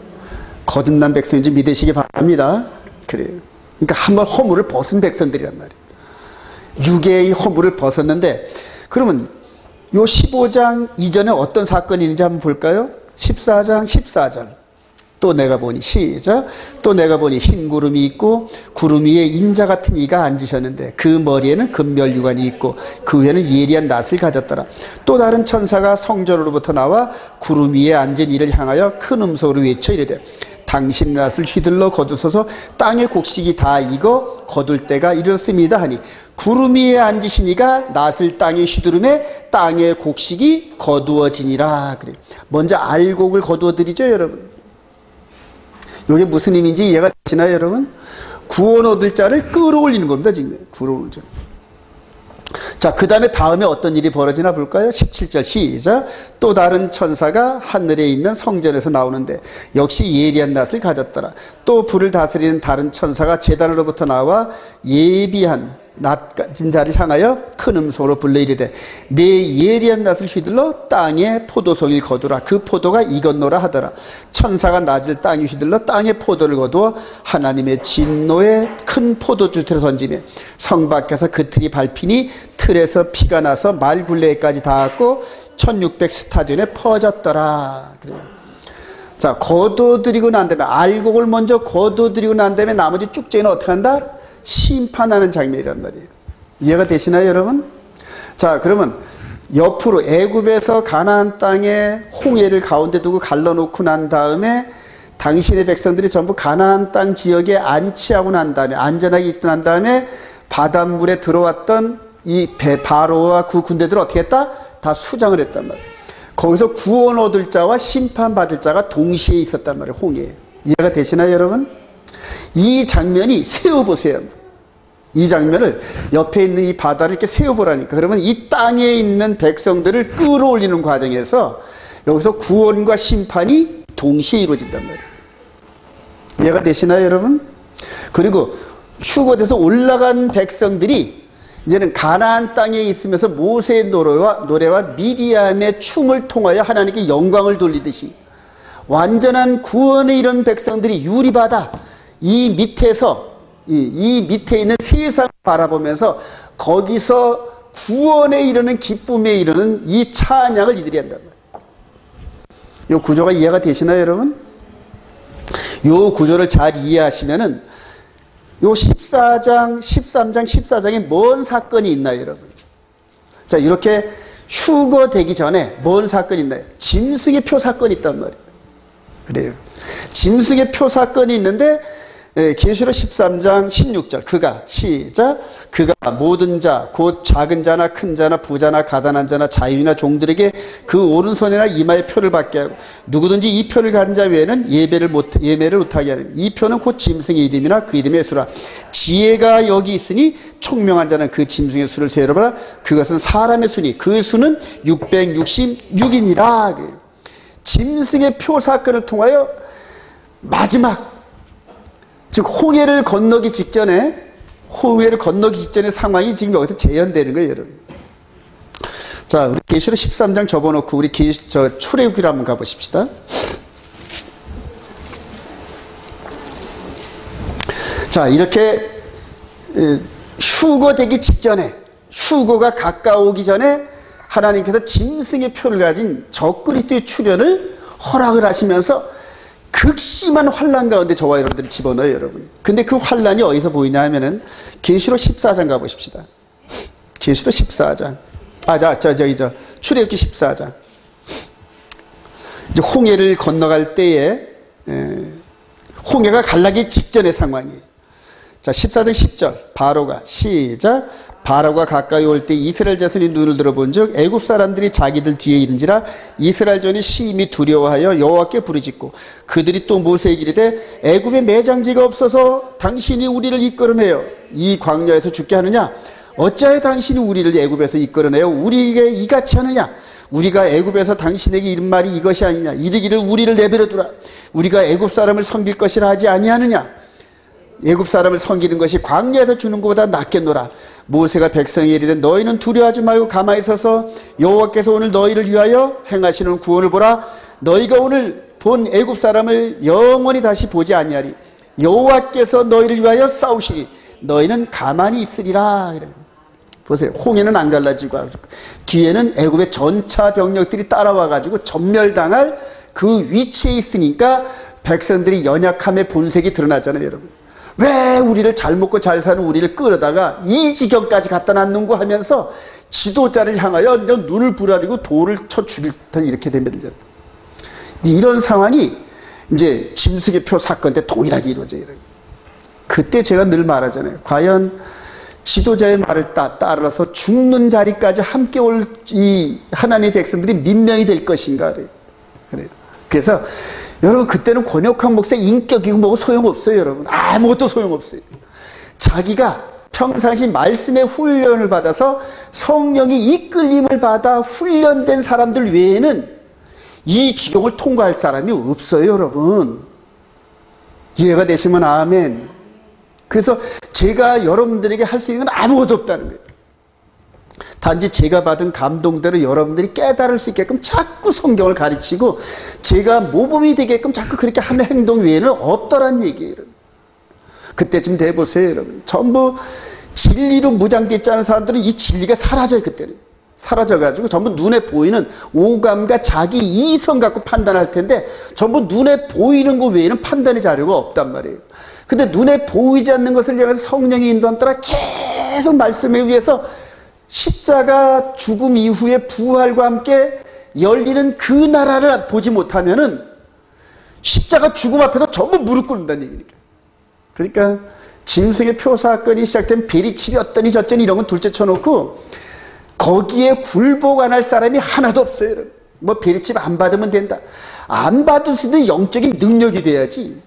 거듭난 백성인지 믿으시기 바랍니다. 그래요. 그러니까 한번 허물을 벗은 백성들이란 말이에요. 육의 허물을 벗었는데, 그러면 요 15장 이전에 어떤 사건이 있는지 한번 볼까요? 14장 14절. 또 내가 보니, 시작. 또 내가 보니 흰 구름이 있고 구름 위에 인자 같은 이가 앉으셨는데 그 머리에는 금멸유관이 있고 그 위에는 예리한 낫을 가졌더라. 또 다른 천사가 성전으로부터 나와 구름 위에 앉은 이를 향하여 큰 음소리로 외쳐 이르되 당신 낫을 휘둘러 거두소서. 땅의 곡식이 다 익어 거둘 때가 이르렀습니다 하니 구름 위에 앉으신 이가 낫을 땅에 휘두르매 땅의 곡식이 거두어지니라. 그래. 먼저 알곡을 거두어 드리죠, 여러분. 이게 무슨 의미인지 이해가 되시나요, 여러분? 구원 얻을 자를 끌어올리는 겁니다, 지금. 끌어올리는 자. 자, 그 다음에 어떤 일이 벌어지나 볼까요? 17절 시작. 또 다른 천사가 하늘에 있는 성전에서 나오는데 역시 예리한 낫을 가졌더라. 또 불을 다스리는 다른 천사가 제단으로부터 나와 예비한 낫 가진 자를 향하여 큰 음성으로 불러 이르되 내 예리한 낫을 휘둘러 땅에 포도송이를 거두라. 그 포도가 익었노라 하더라. 천사가 낫을 땅에 휘둘러 땅에 포도를 거두어 하나님의 진노의 큰 포도주틀에 던지며 성 밖에서 그 틀이 밟히니 틀에서 피가 나서 말 굴레까지 닿았고 1600 스타디온에 퍼졌더라. 그래요. 자, 거둬들이고 난 다음에 알곡을 먼저 거둬들이고 난 다음에 나머지 쭉째는 어떻게 한다? 심판하는 장면이란 말이에요. 이해가 되시나요, 여러분? 자, 그러면 옆으로 애굽에서 가나안 땅에 홍해를 가운데 두고 갈라놓고 난 다음에 당신의 백성들이 전부 가나안 땅 지역에 안치하고 난 다음에 안전하게 있고 난 다음에 바닷물에 들어왔던 이 바로와 그 군대들을 어떻게 했다? 다 수장을 했단 말이에요. 거기서 구원 얻을 자와 심판받을 자가 동시에 있었단 말이에요. 홍해에. 이해가 되시나요, 여러분? 이 장면이 세워보세요. 이 장면을 옆에 있는 이 바다를 이렇게 세워보라니까. 그러면 이 땅에 있는 백성들을 끌어올리는 과정에서 여기서 구원과 심판이 동시에 이루어진단 말이에요. 이해가 되시나요, 여러분? 그리고 휴거돼서 올라간 백성들이 이제는 가나안 땅에 있으면서 모세의 노래와 미리암의 춤을 통하여 하나님께 영광을 돌리듯이 완전한 구원에 이른 백성들이 유리바다 이 밑에서 이 밑에 있는 세상을 바라보면서 거기서 구원에 이르는 기쁨에 이르는 이 찬양을 이들이 한단 말이에요. 이 구조가 이해가 되시나요, 여러분? 이 구조를 잘 이해하시면은 요 14장, 13장, 14장에 뭔 사건이 있나요, 여러분? 자, 이렇게 휴거되기 전에 뭔 사건이 있나요? 짐승의 표 사건이 있단 말이에요. 그래요. 짐승의 표 사건이 있는데 계시록 13장 16절 그가 시작 그가 모든 자 곧 작은 자나 큰 자나 부자나 가난한 자나 자유나 종들에게 그 오른손이나 이마에 표를 받게 하고 누구든지 이 표를 가진 자 외에는 예매를 못하게 하는 이 표는 곧 짐승의 이름이나 그 이름의 수라. 지혜가 여기 있으니 총명한 자는 그 짐승의 수를 세어보라. 그것은 사람의 수니 그 수는 666이니라. 짐승의 표 사건을 통하여 마지막 즉 홍해를 건너기 직전에 상황이 지금 여기서 재현되는 거예요, 여러분. 자, 우리 계시록 13장 접어놓고 우리 출애굽기로 한번 가보십시다. 자, 이렇게 휴거되기 직전에 휴거가 가까우기 전에 하나님께서 짐승의 표를 가진 적그리스도의 출현을 허락을 하시면서 극심한 환난 가운데 저와 여러분들을 집어넣어요, 여러분. 근데 그 환난이 어디서 보이냐 하면은 계시록 14장 가보십시다. 계시록 14장. 출애굽기 14장. 이제 홍해를 건너갈 때에 홍해가 갈라기 직전의 상황이에요. 자, 14장 10절. 바로가 시작. 바로가 가까이 올 때 이스라엘 자손이 눈을 들어본즉 애굽 사람들이 자기들 뒤에 있는지라 이스라엘 전이 심히 두려워하여 여호와께 부르짖고 그들이 또 모세에게 이르되 애굽에 매장지가 없어서 당신이 우리를 이끌어내어 이 광야에서 죽게 하느냐 어찌하여 당신이 우리를 애굽에서 이끌어내어 우리에게 이같이 하느냐? 우리가 애굽에서 당신에게 이른 말이 이것이 아니냐? 이르기를 우리를 내버려 두라. 우리가 애굽 사람을 섬길 것이라 하지 아니하느냐? 애굽 사람을 섬기는 것이 광야에서 주는 것보다 낫겠노라. 모세가 백성에게 이르되 너희는 두려워하지 말고 가만히 서서 여호와께서 오늘 너희를 위하여 행하시는 구원을 보라. 너희가 오늘 본 애굽 사람을 영원히 다시 보지 아니하리. 여호와께서 너희를 위하여 싸우시리. 너희는 가만히 있으리라. 보세요. 홍해는 안 갈라지고 뒤에는 애굽의 전차 병력들이 따라와가지고 전멸당할 그 위치에 있으니까 백성들이 연약함의 본색이 드러나잖아요, 여러분. 왜 우리를 잘 먹고 잘 사는 우리를 끌어다가 이 지경까지 갖다 놨는고 하면서 지도자를 향하여 눈을 부라리고 돌을 쳐 죽일 듯 이렇게 됩니다. 이런 상황이 이제 짐승의 표 사건 때 동일하게 이루어져요. 그때 제가 늘 말하잖아요. 과연 지도자의 말을 따라서 죽는 자리까지 함께 올 이 하나님의 백성들이 몇 명이 될 것인가 그래요. 그래서 여러분 그때는 권혁환 목사 인격이고 뭐고 소용없어요. 여러분 아무것도 소용없어요. 자기가 평상시 말씀의 훈련을 받아서 성령이 이끌림을 받아 훈련된 사람들 외에는 이 지경을 통과할 사람이 없어요. 여러분 이해가 되시면 아멘. 그래서 제가 여러분들에게 할 수 있는 건 아무것도 없다는 거예요. 단지 제가 받은 감동대로 여러분들이 깨달을 수 있게끔 자꾸 성경을 가르치고 제가 모범이 되게끔 자꾸 그렇게 하는 행동 외에는 없더란 얘기예요. 그때쯤 돼보세요, 여러분. 전부 진리로 무장되지 않은 사람들은 이 진리가 사라져요, 그때는. 사라져가지고 전부 눈에 보이는 오감과 자기 이성 갖고 판단할 텐데 전부 눈에 보이는 것 외에는 판단의 자료가 없단 말이에요. 근데 눈에 보이지 않는 것을 향해서 성령의 인도함 따라 계속 말씀에 의해서 십자가 죽음 이후에 부활과 함께 열리는 그 나라를 보지 못하면은 십자가 죽음 앞에서 전부 무릎 꿇는다는 얘기니까. 그러니까 짐승의 표 사건이 시작된 베리칩이 어떠니 저쩌니 이런 건 둘째 쳐놓고 거기에 굴복 안 할 사람이 하나도 없어요. 뭐 베리칩 안 받으면 된다. 안 받을 수 있는 영적인 능력이 돼야지.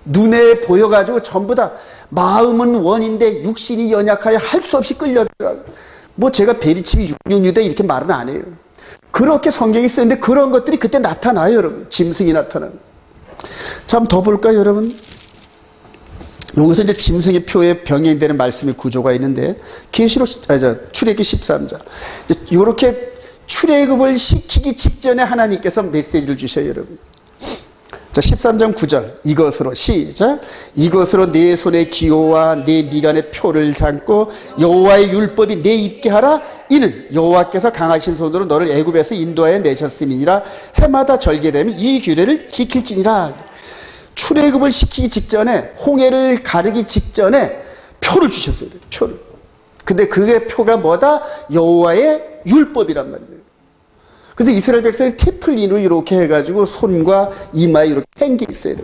눈에 보여가지고 전부 다 마음은 원인데 육신이 연약하여 할 수 없이 끌려들어가. 뭐 제가 베리칩이 666대 이렇게 말은 안 해요. 그렇게 성경이 쓰는데 그런 것들이 그때 나타나요, 여러분. 짐승이 나타나요. 자, 한번 더 볼까요, 여러분? 여기서 이제 짐승의 표에 병행되는 말씀의 구조가 있는데 출애굽기 13장. 이렇게 출애굽을 시키기 직전에 하나님께서 메시지를 주셔요, 여러분. 자, 13장 9절. 이것으로 시작. 이것으로 내 손에 기호와 내 미간의 표를 담고 여호와의 율법이 내 입게 하라. 이는 여호와께서 강하신 손으로 너를 애굽에서 인도하여 내셨음이니라. 해마다 절개되면 이 규례를 지킬지니라. 출애굽을 시키기 직전에 홍해를 가르기 직전에 표를 주셨어요. 표를. 근데 그게 표가 뭐다? 여호와의 율법이란 말이에요. 근데 이스라엘 백성이 테플린으로 이렇게 해가지고 손과 이마에 이렇게 팽개 있어요.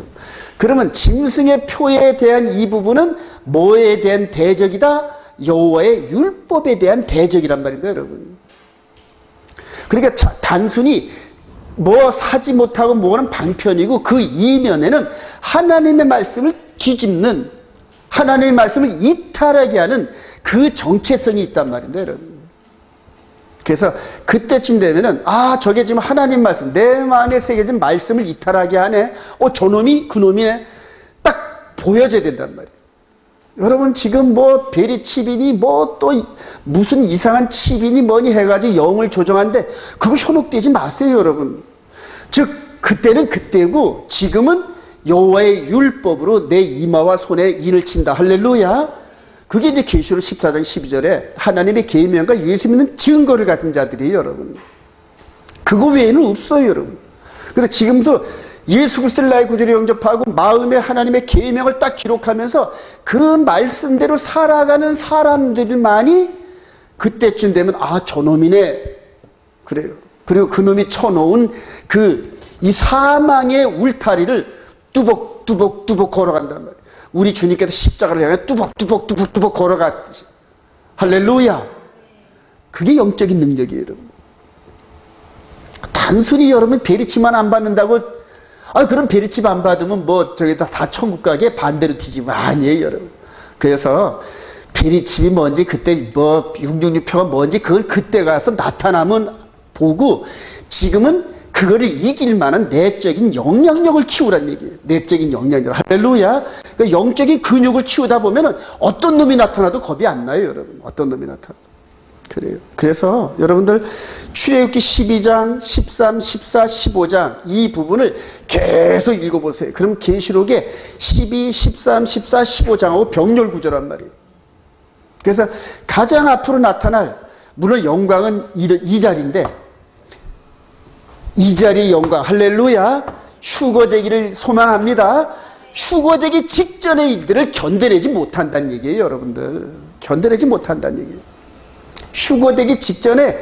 그러면 짐승의 표에 대한 이 부분은 뭐에 대한 대적이다? 여호와의 율법에 대한 대적이란 말입니다, 여러분. 그러니까 단순히 뭐 사지 못하고 뭐는 방편이고 그 이면에는 하나님의 말씀을 뒤집는 하나님의 말씀을 이탈하게 하는 그 정체성이 있단 말인데 여러분. 그래서 그때쯤 되면은 아 저게 지금 하나님 말씀 내 마음에 새겨진 말씀을 이탈하게 하네. 저놈이 그놈이네. 딱 보여져야 된단 말이에요. 여러분 지금 뭐 베리칩이니 뭐 또 무슨 이상한 칩이니 뭐니 해가지고 영을 조정하는데 그거 현혹되지 마세요, 여러분. 즉 그때는 그때고 지금은 여호와의 율법으로 내 이마와 손에 인을 친다. 할렐루야. 그게 이제 계시록 14장 12절에 하나님의 계명과 예수 믿는 증거를 가진 자들이에요, 여러분. 그거 외에는 없어요, 여러분. 그래서 지금도 예수 그리스도를 나의 구주로 영접하고 마음에 하나님의 계명을 딱 기록하면서 그 말씀대로 살아가는 사람들만이 그때쯤 되면 아 저놈이네 그래요. 그리고 그놈이 쳐놓은 이 사망의 울타리를 뚜벅뚜벅 걸어간단 말이에요. 우리 주님께서 십자가를 향해 뚜벅뚜벅 걸어갔듯이. 할렐루야. 그게 영적인 능력이에요, 여러분. 단순히 여러분 베리치만 안 받는다고 그럼 베리칩 안 받으면 뭐 저기다 다 천국 가게 반대로 뒤집으면 아니에요, 여러분. 그래서 대리칩이 뭔지 그때 뭐 666표가 뭔지 그걸 그때 가서 나타나면 보고 지금은 그거를 이길 만한 내적인 영향력을 키우라는 얘기예요. 내적인 영향력. 할렐루야. 그러니까 영적인 근육을 키우다 보면은 어떤 놈이 나타나도 겁이 안 나요, 여러분. 어떤 놈이 나타나도. 그래요. 그래서 여러분들 출애굽기 12장, 13, 14, 15장 이 부분을 계속 읽어보세요. 그럼 계시록에 12, 13, 14, 15장하고 병렬 구조란 말이에요. 그래서 가장 앞으로 나타날 물론 영광은 이 자리인데 이 자리의 영광 할렐루야 휴거되기를 소망합니다. 휴거되기 직전의 일들을 견뎌내지 못한다는 얘기예요. 여러분들 견뎌내지 못한다는 얘기예요. 휴거되기 직전에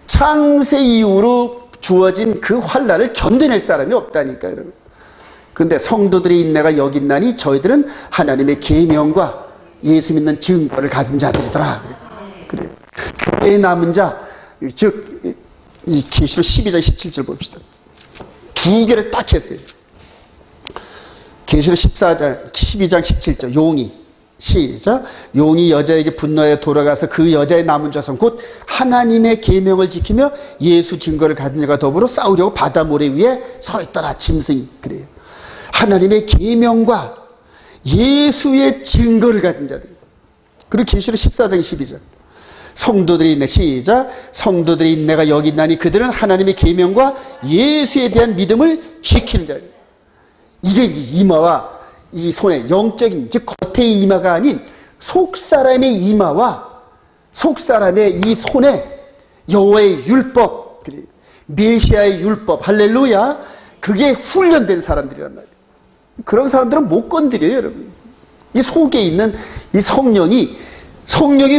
창세 이후로 주어진 그 환난을 견뎌낼 사람이 없다니까요. 여러분. 근데 성도들의 인내가 여기 있나니 저희들은 하나님의 계명과 예수 믿는 증거를 가진 자들이더라. 그래요. 교회에 남은 자, 즉 이 계시록 12장 17절 봅시다. 두 개를 딱 했어요. 계시록 14장 12장 17절 용이 시작. 용이 여자에게 분노하여 돌아가서 그 여자의 남은 자손 곧 하나님의 계명을 지키며 예수 증거를 가진 자가 더불어 싸우려고 바다 모래 위에 서 있더라. 짐승이 그래요. 하나님의 계명과 예수의 증거를 가진 자들. 그리고 계시록 14장 12절. 성도들이 있네. 시작. 성도들이 있네가 여기 있나니 그들은 하나님의 계명과 예수에 대한 믿음을 지키는 자예요. 이게 이마와 이 손의 영적인 즉 겉의 이마가 아닌 속사람의 이마와 속사람의 이 손에 여호와의 율법, 메시아의 율법, 할렐루야. 그게 훈련된 사람들이란 말이에요. 그런 사람들은 못 건드려요, 여러분. 이 속에 있는 이 성령이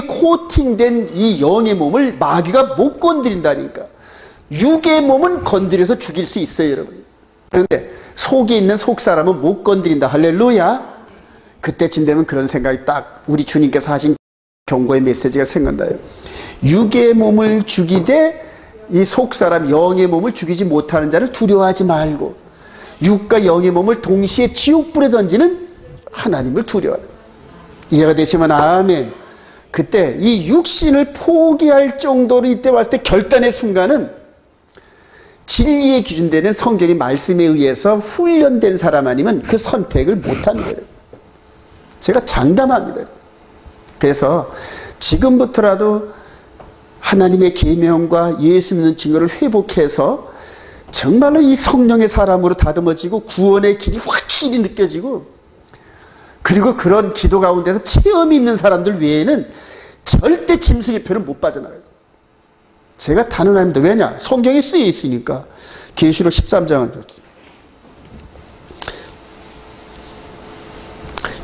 코팅된 이 영의 몸을 마귀가 못 건드린다니까. 육의 몸은 건드려서 죽일 수 있어요, 여러분. 그런데 속에 있는 속사람은 못 건드린다. 할렐루야. 그때쯤 되면 그런 생각이 딱 우리 주님께서 하신 경고의 메시지가 생각나요. 육의 몸을 죽이되 이 속사람 영의 몸을 죽이지 못하는 자를 두려워하지 말고 육과 영의 몸을 동시에 지옥불에 던지는 하나님을 두려워하라. 이해가 되시면 아멘. 그때 이 육신을 포기할 정도로 이때 왔을 때 결단의 순간은 진리의 기준되는 성경의 말씀에 의해서 훈련된 사람 아니면 그 선택을 못하는 거예요. 제가 장담합니다. 그래서 지금부터라도 하나님의 계명과 예수 믿는 증거를 회복해서 정말로 이 성령의 사람으로 다듬어지고 구원의 길이 확실히 느껴지고 그리고 그런 기도 가운데서 체험이 있는 사람들 외에는 절대 짐승의 표는 못 빠져나가요. 제가 단언합니다. 왜냐? 성경에 쓰여 있으니까. 계시록 13장은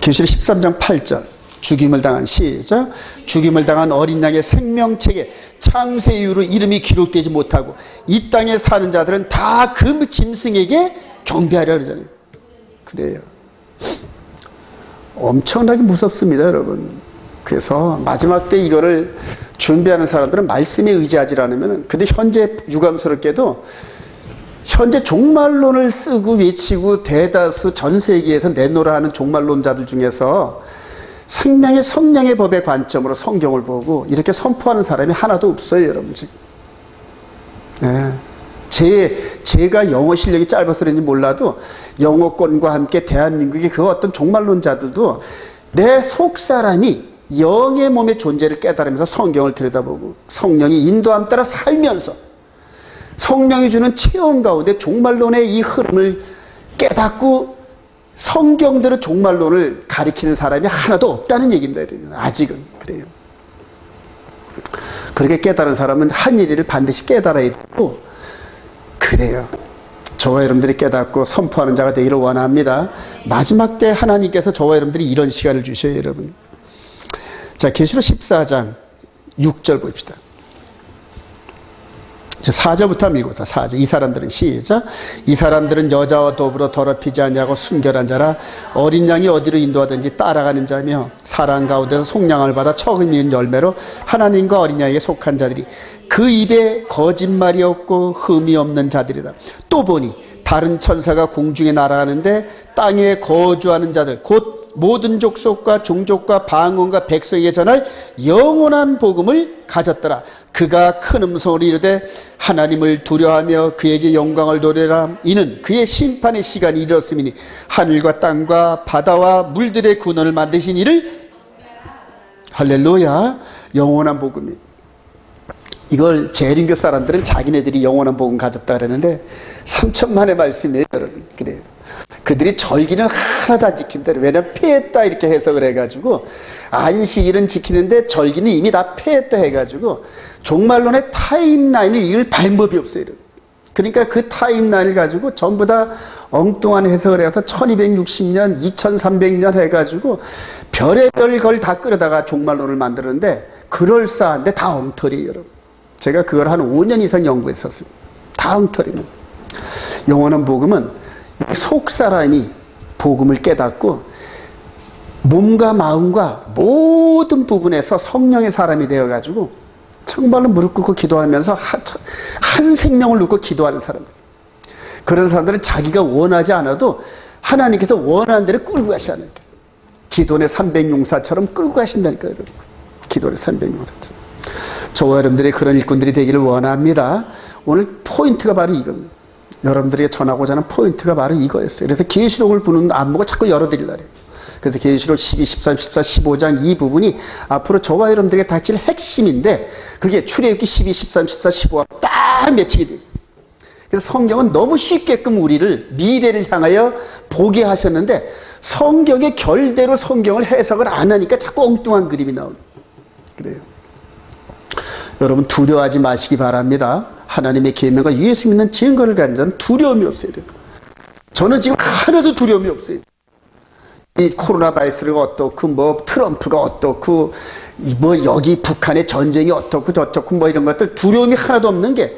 계시록 13장 8절 죽임을 당한 시작. 죽임을 당한 어린 양의 생명책에 창세 이후로 이름이 기록되지 못하고 이 땅에 사는 자들은 다 그 짐승에게 경배하려 그러잖아요. 그래요. 엄청나게 무섭습니다, 여러분. 그래서 마지막 때 이거를 준비하는 사람들은 말씀에 의지하지 않으면, 근데 현재 유감스럽게도 현재 종말론을 쓰고 외치고 대다수 전 세계에서 내놓으라 하는 종말론자들 중에서 생명의 성령의 법의 관점으로 성경을 보고 이렇게 선포하는 사람이 하나도 없어요, 여러분 지금. 네. 제가 영어 실력이 짧아서 그런지 몰라도 영어권과 함께 대한민국의 그 어떤 종말론자들도 내 속사람이 영의 몸의 존재를 깨달으면서 성경을 들여다보고 성령이 인도함 따라 살면서 성령이 주는 체험 가운데 종말론의 이 흐름을 깨닫고 성경대로 종말론을 가리키는 사람이 하나도 없다는 얘기입니다. 아직은 그래요. 그렇게 깨달은 사람은 한 일을 반드시 깨달아야 되고 그래요. 저와 여러분들이 깨닫고 선포하는 자가 되기를 원합니다. 마지막 때 하나님께서 저와 여러분들이 이런 시간을 주셔요, 여러분. 자, 계시록 14장 6절 봅시다. 4절부터 한번 읽어보자. 4절. 이 사람들은 시작. 이 사람들은 여자와 더불어 더럽히지 아니하고 순결한 자라 어린 양이 어디로 인도하든지 따라가는 자며 사랑 가운데서 속량을 받아 처음 있는 열매로 하나님과 어린 양에게 속한 자들이 그 입에 거짓말이 없고 흠이 없는 자들이다. 또 보니 다른 천사가 공중에 날아가는데 땅에 거주하는 자들 곧 모든 족속과 종족과 방언과 백성에게 전할 영원한 복음을 가졌더라. 그가 큰 음성으로 이르되 하나님을 두려워하며 그에게 영광을 돌리라. 이는 그의 심판의 시간이 이르렀음이니 하늘과 땅과 바다와 물들의 근원을 만드신 이를. 할렐루야. 영원한 복음이. 이걸 재림교 사람들은 자기네들이 영원한 복음 가졌다 그러는데 3천만의 말씀이에요, 여러분. 그래요. 그들이 절기는 하나도 안 지킵니다. 왜냐하면 폐했다 이렇게 해석을 해가지고 안식일은 지키는데 절기는 이미 다 폐했다 해가지고 종말론의 타임라인을 이을 방법이 없어요. 그러니까 그 타임라인을 가지고 전부 다 엉뚱한 해석을 해서 1260년, 2300년 해가지고 별의별 걸 다 끌어다가 종말론을 만드는데 그럴싸한데 다 엉터리예요, 여러분. 제가 그걸 한 5년 이상 연구했었습니다. 다 엉터리는. 영원한 복음은 속 사람이 복음을 깨닫고 몸과 마음과 모든 부분에서 성령의 사람이 되어가지고 정말로 무릎 꿇고 기도하면서 한 생명을 놓고 기도하는 사람들. 그런 사람들은 자기가 원하지 않아도 하나님께서 원하는 대로 끌고 가시는 거예요. 기도의 300용사처럼 끌고 가신다니까요, 여러분. 기도의 300용사처럼. 저와 여러분들이 그런 일꾼들이 되기를 원합니다. 오늘 포인트가 바로 이겁니다. 여러분들에게 전하고자 하는 포인트가 바로 이거였어요. 그래서 계시록을 보는 안목을 자꾸 열어드리려고 해요. 그래서 계시록 12, 13, 14, 15장 이 부분이 앞으로 저와 여러분들에게 닥칠 핵심인데 그게 출애굽기 12, 13, 14, 15가 딱 맺히게 돼요. 그래서 성경은 너무 쉽게끔 우리를 미래를 향하여 보게 하셨는데 성경의 결대로 성경을 해석을 안 하니까 자꾸 엉뚱한 그림이 나오는 그래요. 여러분 두려워하지 마시기 바랍니다. 하나님의 계명과 예수 믿는 증거를 가진 자는 두려움이 없어요. 저는 지금 하나도 두려움이 없어요. 이 코로나 바이러스가 어떻고 뭐 트럼프가 어떻고 뭐 여기 북한의 전쟁이 어떻고 저렇고 뭐 이런 것들 두려움이 하나도 없는 게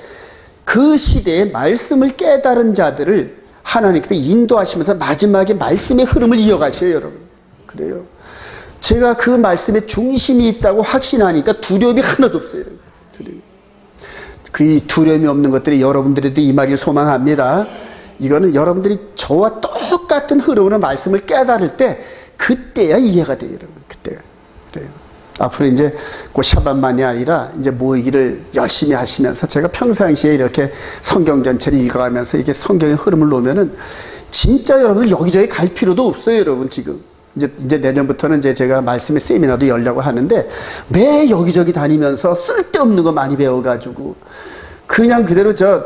그 시대의 말씀을 깨달은 자들을 하나님께서 인도하시면서 마지막에 말씀의 흐름을 이어가셔요, 여러분. 그래요. 제가 그 말씀에 중심이 있다고 확신하니까 두려움이 하나도 없어요. 그 두려움이 없는 것들이 여러분들에도 임하길 소망합니다. 이거는 여러분들이 저와 똑같은 흐름으로 말씀을 깨달을 때 그때야 이해가 돼요, 여러분. 그때가. 그래요. 앞으로 이제 그 샤반만이 아니라 이제 모이기를 열심히 하시면서 제가 평상시에 이렇게 성경 전체를 읽어가면서 이게 성경의 흐름을 놓으면은 진짜 여러분들 여기저기 갈 필요도 없어요, 여러분. 지금. 이제 내년부터는 이제 제가 말씀의 세미나도 열려고 하는데 매 여기저기 다니면서 쓸데없는 거 많이 배워가지고 그냥 그대로 저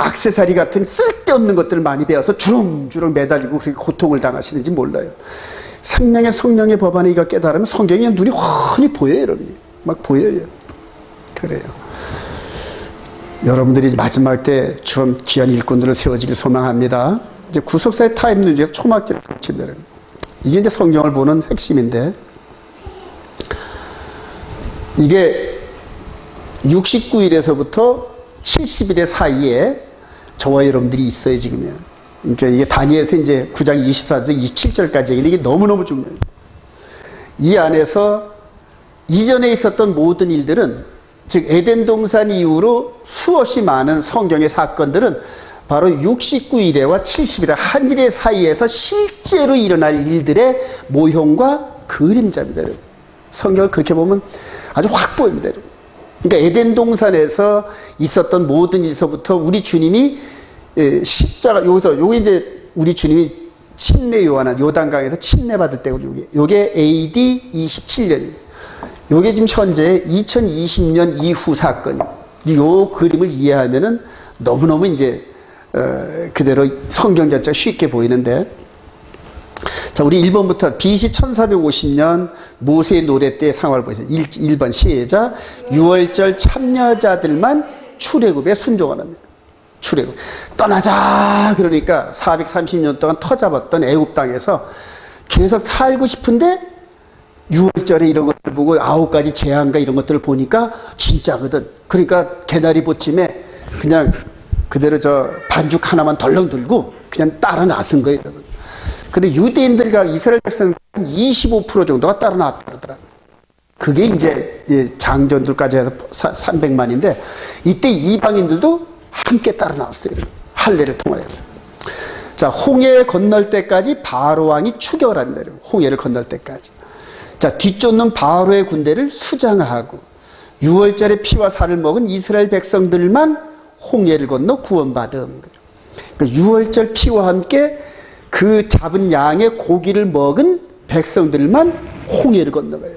액세서리 같은 쓸데없는 것들을 많이 배워서 주렁주렁 매달리고 그렇게 고통을 당하시는지 몰라요. 생명의 성령의 법안에 이거 깨달으면 성경이 눈이 훤히 보여요, 여러분. 막 보여요. 그래요. 여러분들이 마지막 때 좀 귀한 일꾼들을 세워지길 소망합니다. 이제 구속사의 타임는 이제 초막절을 치면 이게 이제 성경을 보는 핵심인데 이게 69일에서부터 70일의 사이에 저와 여러분들이 있어요, 지금요. 그러니까 이게 다니엘서 이제 9장 24절 27절까지 이게 너무너무 중요해요. 이 안에서 이전에 있었던 모든 일들은 즉 에덴 동산 이후로 수없이 많은 성경의 사건들은 바로 69일에와 70일의 한 일의 사이에서 실제로 일어날 일들의 모형과 그림자입니다. 성경을 그렇게 보면 아주 확 보입니다. 그러니까 에덴 동산에서 있었던 모든 일서부터 우리 주님이 십자가 여기서 요게 이제 우리 주님이 침례 요한한 요단강에서 침례 받을 때고 요게 AD 27년이에요. 요게 지금 현재 2020년 이후 사건이에요. 요 그림을 이해하면은 너무너무 이제 그대로 성경 자체가 쉽게 보이는데 자, 우리 1번부터 BC 1450년 모세의 노래 때 상황을 보세요. 1번 시작. 6월절 참여자들만 출애굽에 순종하랍니다. 출애굽. 떠나자 그러니까 430년 동안 터잡았던 애굽 땅에서 계속 살고 싶은데 6월절에 이런 것들 보고 9가지 재앙과 이런 것들을 보니까 진짜거든. 그러니까 개나리 보침에 그냥 그대로 저 반죽 하나만 덜렁 들고 그냥 따라 나선 거예요, 여러분. 근데 유대인들과 이스라엘 백성 25% 정도가 따라 나왔더라고요. 그게 이제 장전들까지 해서 300만인데 이때 이방인들도 함께 따라 나왔어요. 할례를 통하여서. 자, 홍해 건널 때까지 바로 왕이 추격을 합니다. 홍해를 건널 때까지. 자, 뒤쫓는 바로의 군대를 수장하고 유월절에 피와 살을 먹은 이스라엘 백성들만 홍해를 건너 구원받음. 그러니까 유월절 피와 함께 그 잡은 양의 고기를 먹은 백성들만 홍해를 건너가요.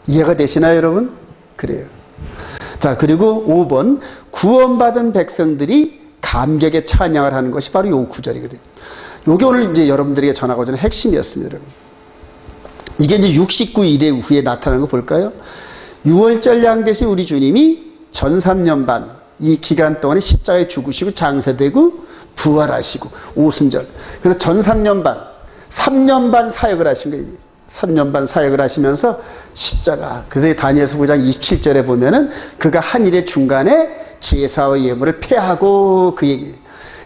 이해가 되시나요, 여러분? 그래요. 자, 그리고 5번 구원받은 백성들이 감격의 찬양을 하는 것이 바로 요 구절이거든요. 요게 오늘 이제 여러분들에게 전하고자 하는 핵심이었습니다, 여러분. 이게 이제 69일 후에 나타나는 거 볼까요? 6월절 양 되신 우리 주님이 전 3년 반 이 기간 동안에 십자가에 죽으시고 장사되고 부활하시고 오순절. 그래서 전 3년 반, 3년 반 사역을 하신 거예요. 3년 반 사역을 하시면서 십자가. 그래서 다니엘서 9장 27절에 보면은 그가 한 일의 중간에 제사와 예물을 폐하고 그 얘기.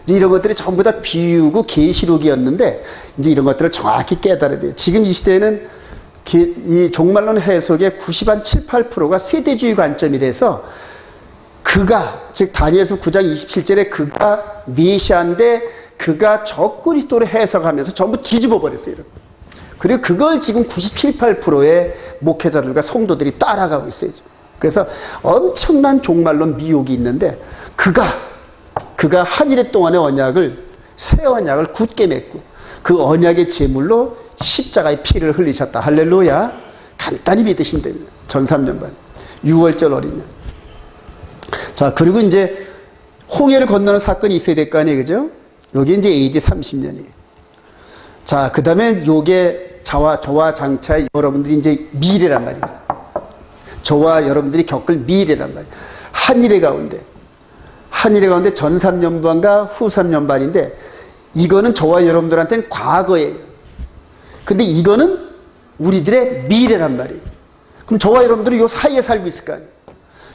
이런 것들이 전부 다 비유고 계시록이었는데 이제 이런 것들을 정확히 깨달아야 돼요. 지금 이 시대에는 이 종말론 해석의 7, 8%가 세대주의 관점이라서 그가, 즉 다니엘서 9장 27절에 그가 메시아인데 그가 적그리스도로 해석하면서 전부 뒤집어 버렸어요. 그리고 그걸 지금 97, 8%의 목회자들과 성도들이 따라가고 있어요. 그래서 엄청난 종말론 미혹이 있는데 그가 한 일의 동안의 언약을, 새 언약을 굳게 맺고 그 언약의 제물로 십자가의 피를 흘리셨다. 할렐루야. 간단히 믿으시면 됩니다. 전 3년 반 6월절 어린이. 자, 그리고 이제 홍해를 건너는 사건이 있어야 될 거 아니에요, 그죠? 요게 이제 AD 30년이에요. 자, 그 다음에 요게 저와 장차 여러분들이 이제 미래란 말이죠. 저와 여러분들이 겪을 미래란 말이에요. 한일의 가운데 전 3년반과 후 3년반인데 이거는 저와 여러분들한테는 과거예요. 근데 이거는 우리들의 미래란 말이에요. 그럼 저와 여러분들은 요 사이에 살고 있을 거 아니에요.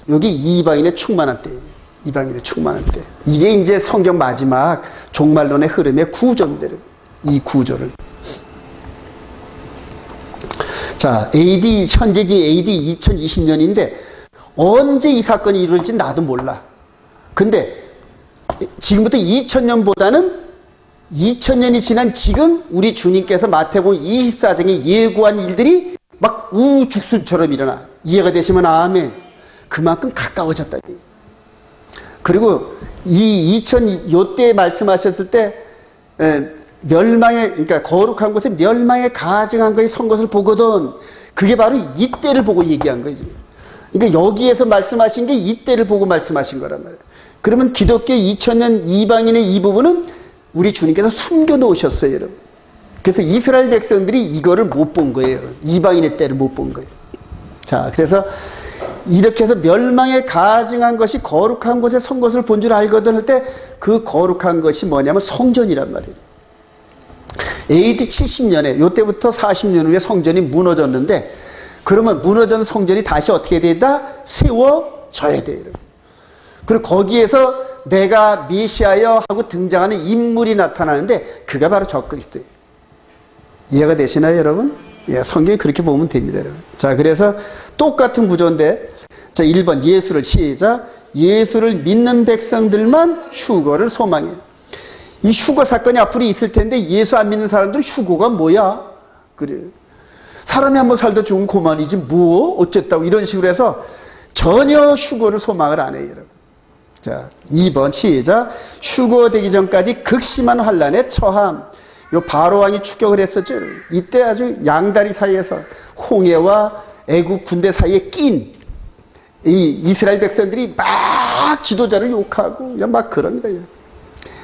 여기 이방인의 충만한 때예요. 이방인의 충만한 때. 이게 이제 성경 마지막 종말론의 흐름의 구조입니다. 이 구조를. 자, 현재 지금 AD 2020년인데 언제 이 사건이 이루어질지 나도 몰라. 근데 지금부터 2000년보다는 2000년이 지난 지금 우리 주님께서 마태복음 24장에 예고한 일들이 막 우죽순처럼 일어나. 이해가 되시면 아멘. 그만큼 가까워졌다. 그리고 요때 말씀하셨을 때 그러니까 거룩한 곳에 멸망에 가증한 것이 선 것을 보거든. 그게 바로 이때를 보고 얘기한 거지. 그러니까 여기에서 말씀하신 게 이때를 보고 말씀하신 거란 말이에요. 그러면 기독교 2000년 이방인의 이 부분은 우리 주님께서 숨겨 놓으셨어요, 여러분. 그래서 이스라엘 백성들이 이거를 못 본 거예요, 여러분. 이방인의 때를 못 본 거예요. 자, 그래서 이렇게 해서 멸망에 가증한 것이 거룩한 곳에 선 것을 본 줄 알거든 할 때 그 거룩한 것이 뭐냐면 성전이란 말이에요. AD 70년에 요때부터 40년 후에 성전이 무너졌는데 그러면 무너진 성전이 다시 어떻게 된다? 세워져야 돼요. 그리고 거기에서 내가 메시아여 하고 등장하는 인물이 나타나는데 그가 바로 적그리스도예요. 이해가 되시나요, 여러분? 예, 성경이 그렇게 보면 됩니다, 여러분. 자, 그래서 똑같은 구조인데, 자, 1번 예수를 시작. 예수를 믿는 백성들만 휴거를 소망해요. 이 휴거 사건이 앞으로 있을 텐데 예수 안 믿는 사람들은 휴거가 뭐야? 그래요. 사람이 한번 살다 죽으면 그만이지 뭐 어쨌다고 이런 식으로 해서 전혀 휴거를 소망을 안 해요, 여러분. 자, 2번 시작. 휴거되기 전까지 극심한 환란에 처함. 요 바로 왕이 추격을 했었죠. 이때 아주 양다리 사이에서 홍해와 애국 군대 사이에 낀 이 이스라엘 백성들이 막 지도자를 욕하고 그냥 막 그럽니다.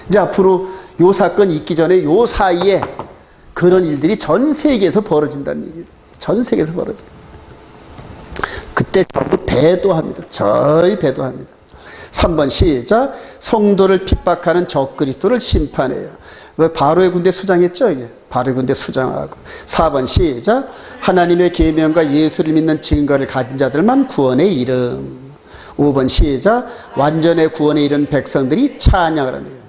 이제 앞으로 요 사건이 있기 전에 요 사이에 그런 일들이 전 세계에서 벌어진다는 얘기예요. 전 세계에서 벌어져요. 그때 전부 배도합니다. 저희 배도합니다. 3번 시작. 성도를 핍박하는 적그리스도를 심판해요. 바로의 군대 수장했죠, 이게. 바로의 군대 수장하고. 4번 시작. 하나님의 계명과 예수를 믿는 증거를 가진 자들만 구원의 이름. 5번 시작. 완전의 구원에 이른 백성들이 찬양을 하네요.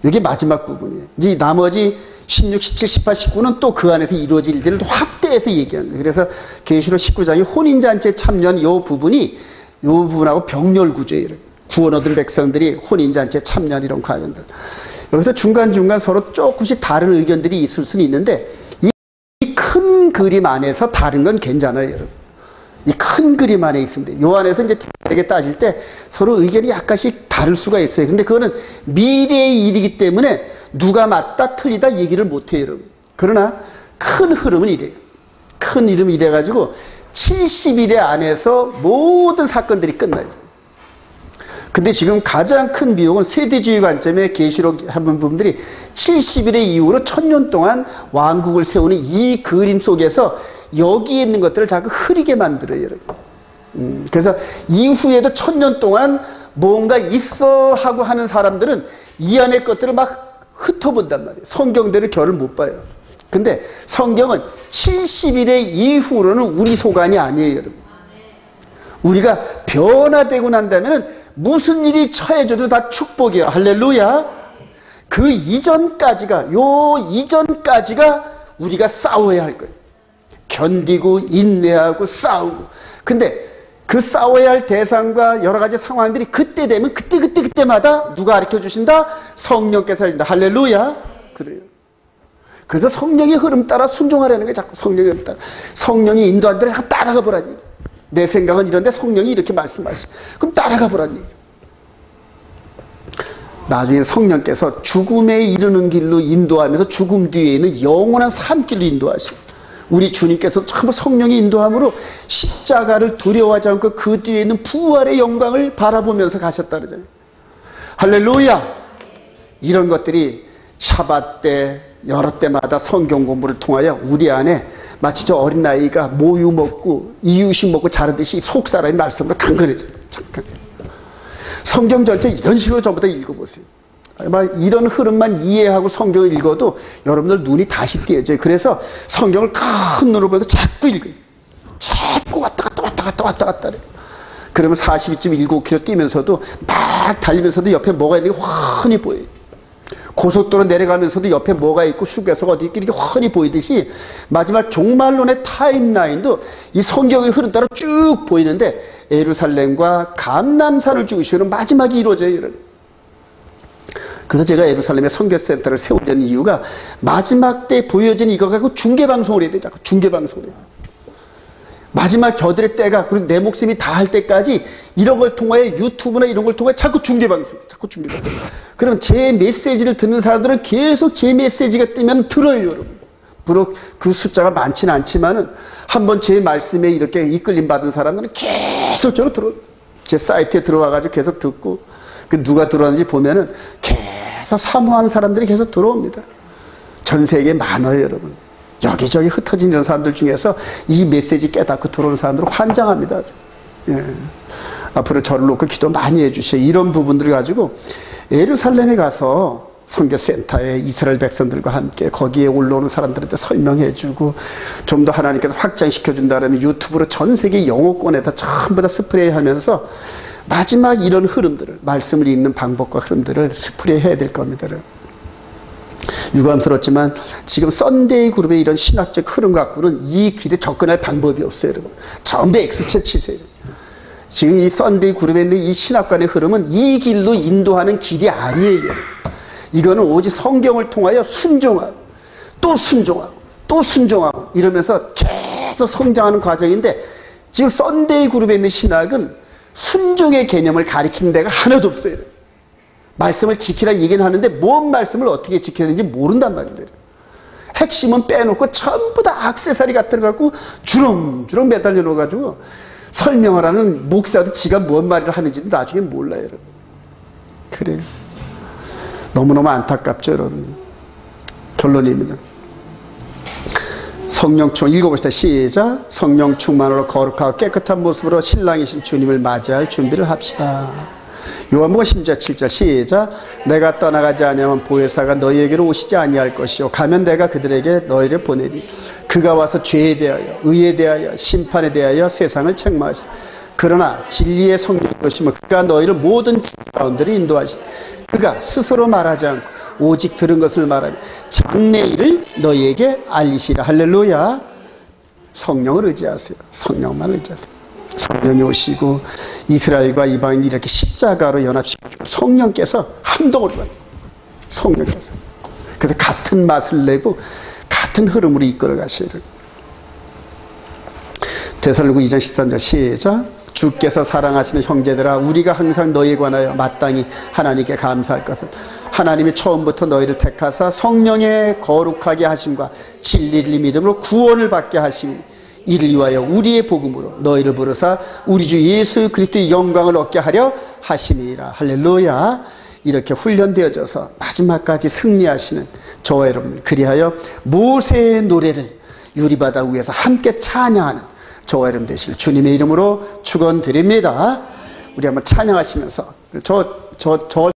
이게 마지막 부분이에요. 이제 나머지 16, 17, 18, 19는 또 그 안에서 이루어질 일들을 확대해서 얘기하는 거예요. 그래서 계시록 19장이 혼인잔치에 참여한 이 부분이 이 부분하고 병렬 구조예요. 구원 얻을 백성들이 혼인잔치에 참여한 이런 과정들. 여기서 중간중간 서로 조금씩 다른 의견들이 있을 수는 있는데 이 큰 그림 안에서 다른 건 괜찮아요, 여러분. 이 큰 그림 안에 있습니다. 요 안에서 이제 특별하게 따질 때 서로 의견이 약간씩 다를 수가 있어요. 근데 그거는 미래의 일이기 때문에 누가 맞다 틀리다 얘기를 못해요, 여러분. 그러나 큰 흐름은 이래요. 큰 흐름은 이래가지고 70일의 안에서 모든 사건들이 끝나요. 근데 지금 가장 큰 비용은 세대주의 관점의 계시록 하는 부분들이 70일의 이후로 1000년 동안 왕국을 세우는 이 그림 속에서 여기에 있는 것들을 자꾸 흐리게 만들어요, 여러분. 그래서 이후에도 1000년 동안 뭔가 있어 하고 하는 사람들은 이 안의 것들을 막 흩어본단 말이에요. 성경대로 결을 못 봐요. 근데 성경은 70일의 이후로는 우리 소관이 아니에요, 여러분. 우리가 변화되고 난다면 무슨 일이 처해져도 다 축복이야. 할렐루야. 그 이전까지가, 요 이전까지가 우리가 싸워야 할 거예요. 견디고 인내하고 싸우고. 근데 그 싸워야 할 대상과 여러 가지 상황들이 그때 되면 그때마다 누가 가르쳐 주신다? 성령께서 하신다. 할렐루야. 그래요. 그래서 성령의 흐름 따라 순종하라는 게 자꾸 성령의 흐름 따라. 성령이 인도한 대로 따라가 보라는 얘기. 내 생각은 이런데 성령이 이렇게 말씀하시. 그럼 따라가 보라는 얘기. 나중에 성령께서 죽음에 이르는 길로 인도하면서 죽음 뒤에 있는 영원한 삶길로 인도하시고, 우리 주님께서 전부 성령의 인도함으로 십자가를 두려워하지 않고 그 뒤에 있는 부활의 영광을 바라보면서 가셨다 그러잖아요. 할렐루야. 이런 것들이 샤밧 때 여러 때마다 성경 공부를 통하여 우리 안에 마치 저 어린아이가 모유 먹고 이유식 먹고 자라듯이 속사람의 말씀으로 강건해져요. 잠깐. 성경 전체 이런 식으로 전부 다 읽어보세요. 아마 이런 흐름만 이해하고 성경을 읽어도 여러분들 눈이 다시 띄어져요. 그래서 성경을 큰 눈으로 보면서 자꾸 읽어요. 자꾸 왔다 갔다 해요. 그러면 42.19km 뛰면서도 막 달리면서도 옆에 뭐가 있는 게 훤히 보여요. 고속도로 내려가면서도 옆에 뭐가 있고 휴게소가 어디 있고 이렇게 훤히 보이듯이 마지막 종말론의 타임라인도 이 성경의 흐름 따라 쭉 보이는데 예루살렘과 감람산을 중심으로 마지막이 이루어져요. 그래서 제가 예루살렘에 선교센터를 세우려는 이유가 마지막 때 보여지는 이거 갖고 중계방송을 해야 돼. 자꾸 중계방송을 해요. 마지막 저들의 때가, 그리고 내 목숨이 다 할 때까지 이런 걸 통하여 유튜브나 이런 걸 통하여 자꾸 중계방송. 그럼 제 메시지를 듣는 사람들은 계속 제 메시지가 뜨면 들어요, 여러분. 비록 그 숫자가 많지는 않지만은 한번 제 말씀에 이렇게 이끌림 받은 사람들은 계속 저로 들어. 제 사이트에 들어와가지고 계속 듣고, 그 누가 들어왔는지 보면은 계속 사모하는 사람들이 계속 들어옵니다. 전 세계에 많아요, 여러분. 여기저기 흩어진 이런 사람들 중에서 이 메시지 깨닫고 들어오는 사람들은 환장합니다. 예. 앞으로 저를 놓고 기도 많이 해주세요. 이런 부분들을 가지고 예루살렘에 가서 선교센터에 이스라엘 백성들과 함께 거기에 올라오는 사람들한테 설명해주고 좀 더 하나님께서 확장시켜준다면 유튜브로 전 세계 영어권에다 전부 다 스프레이하면서 마지막 이런 흐름들을, 말씀을 읽는 방법과 흐름들을 스프레이해야 될 겁니다. 유감스럽지만 지금 썬데이 그룹의 이런 신학적 흐름 갖고는 이 길에 접근할 방법이 없어요, 여러분. 전부 X체 치세요. 지금 이 썬데이 그룹에 있는 이 신학관의 흐름은 이 길로 인도하는 길이 아니에요. 이거는 오직 성경을 통하여 순종하고 또 순종하고 또 순종하고 이러면서 계속 성장하는 과정인데, 지금 썬데이 그룹에 있는 신학은 순종의 개념을 가리키는 데가 하나도 없어요. 말씀을 지키라 얘기는 하는데 뭔 말씀을 어떻게 지켜야 되는지 모른단 말이에요. 핵심은 빼놓고 전부 다 액세서리 같은 거 갖고 주렁주렁 매달려 놓아가지고 설명을 하는 목사도 지가 뭔 말을 하는지도 나중에 몰라요, 여러분. 그래요. 너무너무 안타깝죠, 여러분. 결론입니다. 성령 충만, 읽어봅시다. 시작. 성령 충만으로 거룩하고 깨끗한 모습으로 신랑이신 주님을 맞이할 준비를 합시다. 요한복음 10장 7절 시작. 내가 떠나가지 아니하면 보혜사가 너희에게로 오시지 아니할 것이요 가면 내가 그들에게 너희를 보내리. 그가 와서 죄에 대하여 의에 대하여 심판에 대하여 세상을 책망하시다. 그러나 진리의 성령이 오시면 그가 너희를 모든 가운데로 인도하시다. 그가 스스로 말하지 않고 오직 들은 것을 말하며 장래일을 너희에게 알리시라. 할렐루야. 성령을 의지하세요. 성령만 의지하세요. 성령이 오시고 이스라엘과 이방인이 이렇게 십자가로 연합시켜주고 성령께서 함동을 받아요. 성령께서. 그래서 같은 맛을 내고 같은 흐름으로 이끌어 가시기를. 데살로니가 2장 13절 시작. 주께서 사랑하시는 형제들아, 우리가 항상 너희에 관하여 마땅히 하나님께 감사할 것은 하나님이 처음부터 너희를 택하사 성령의 거룩하게 하심과 진리를 믿음으로 구원을 받게 하심이, 이를 위하여 우리의 복음으로 너희를 부르사 우리 주 예수 그리스도의 영광을 얻게 하려 하심이라. 할렐루야. 이렇게 훈련되어져서 마지막까지 승리하시는 저와 여러분, 그리하여 모세의 노래를 유리바다 위에서 함께 찬양하는 저와 여러분 되실 주님의 이름으로 축원드립니다. 우리 한번 찬양하시면서 저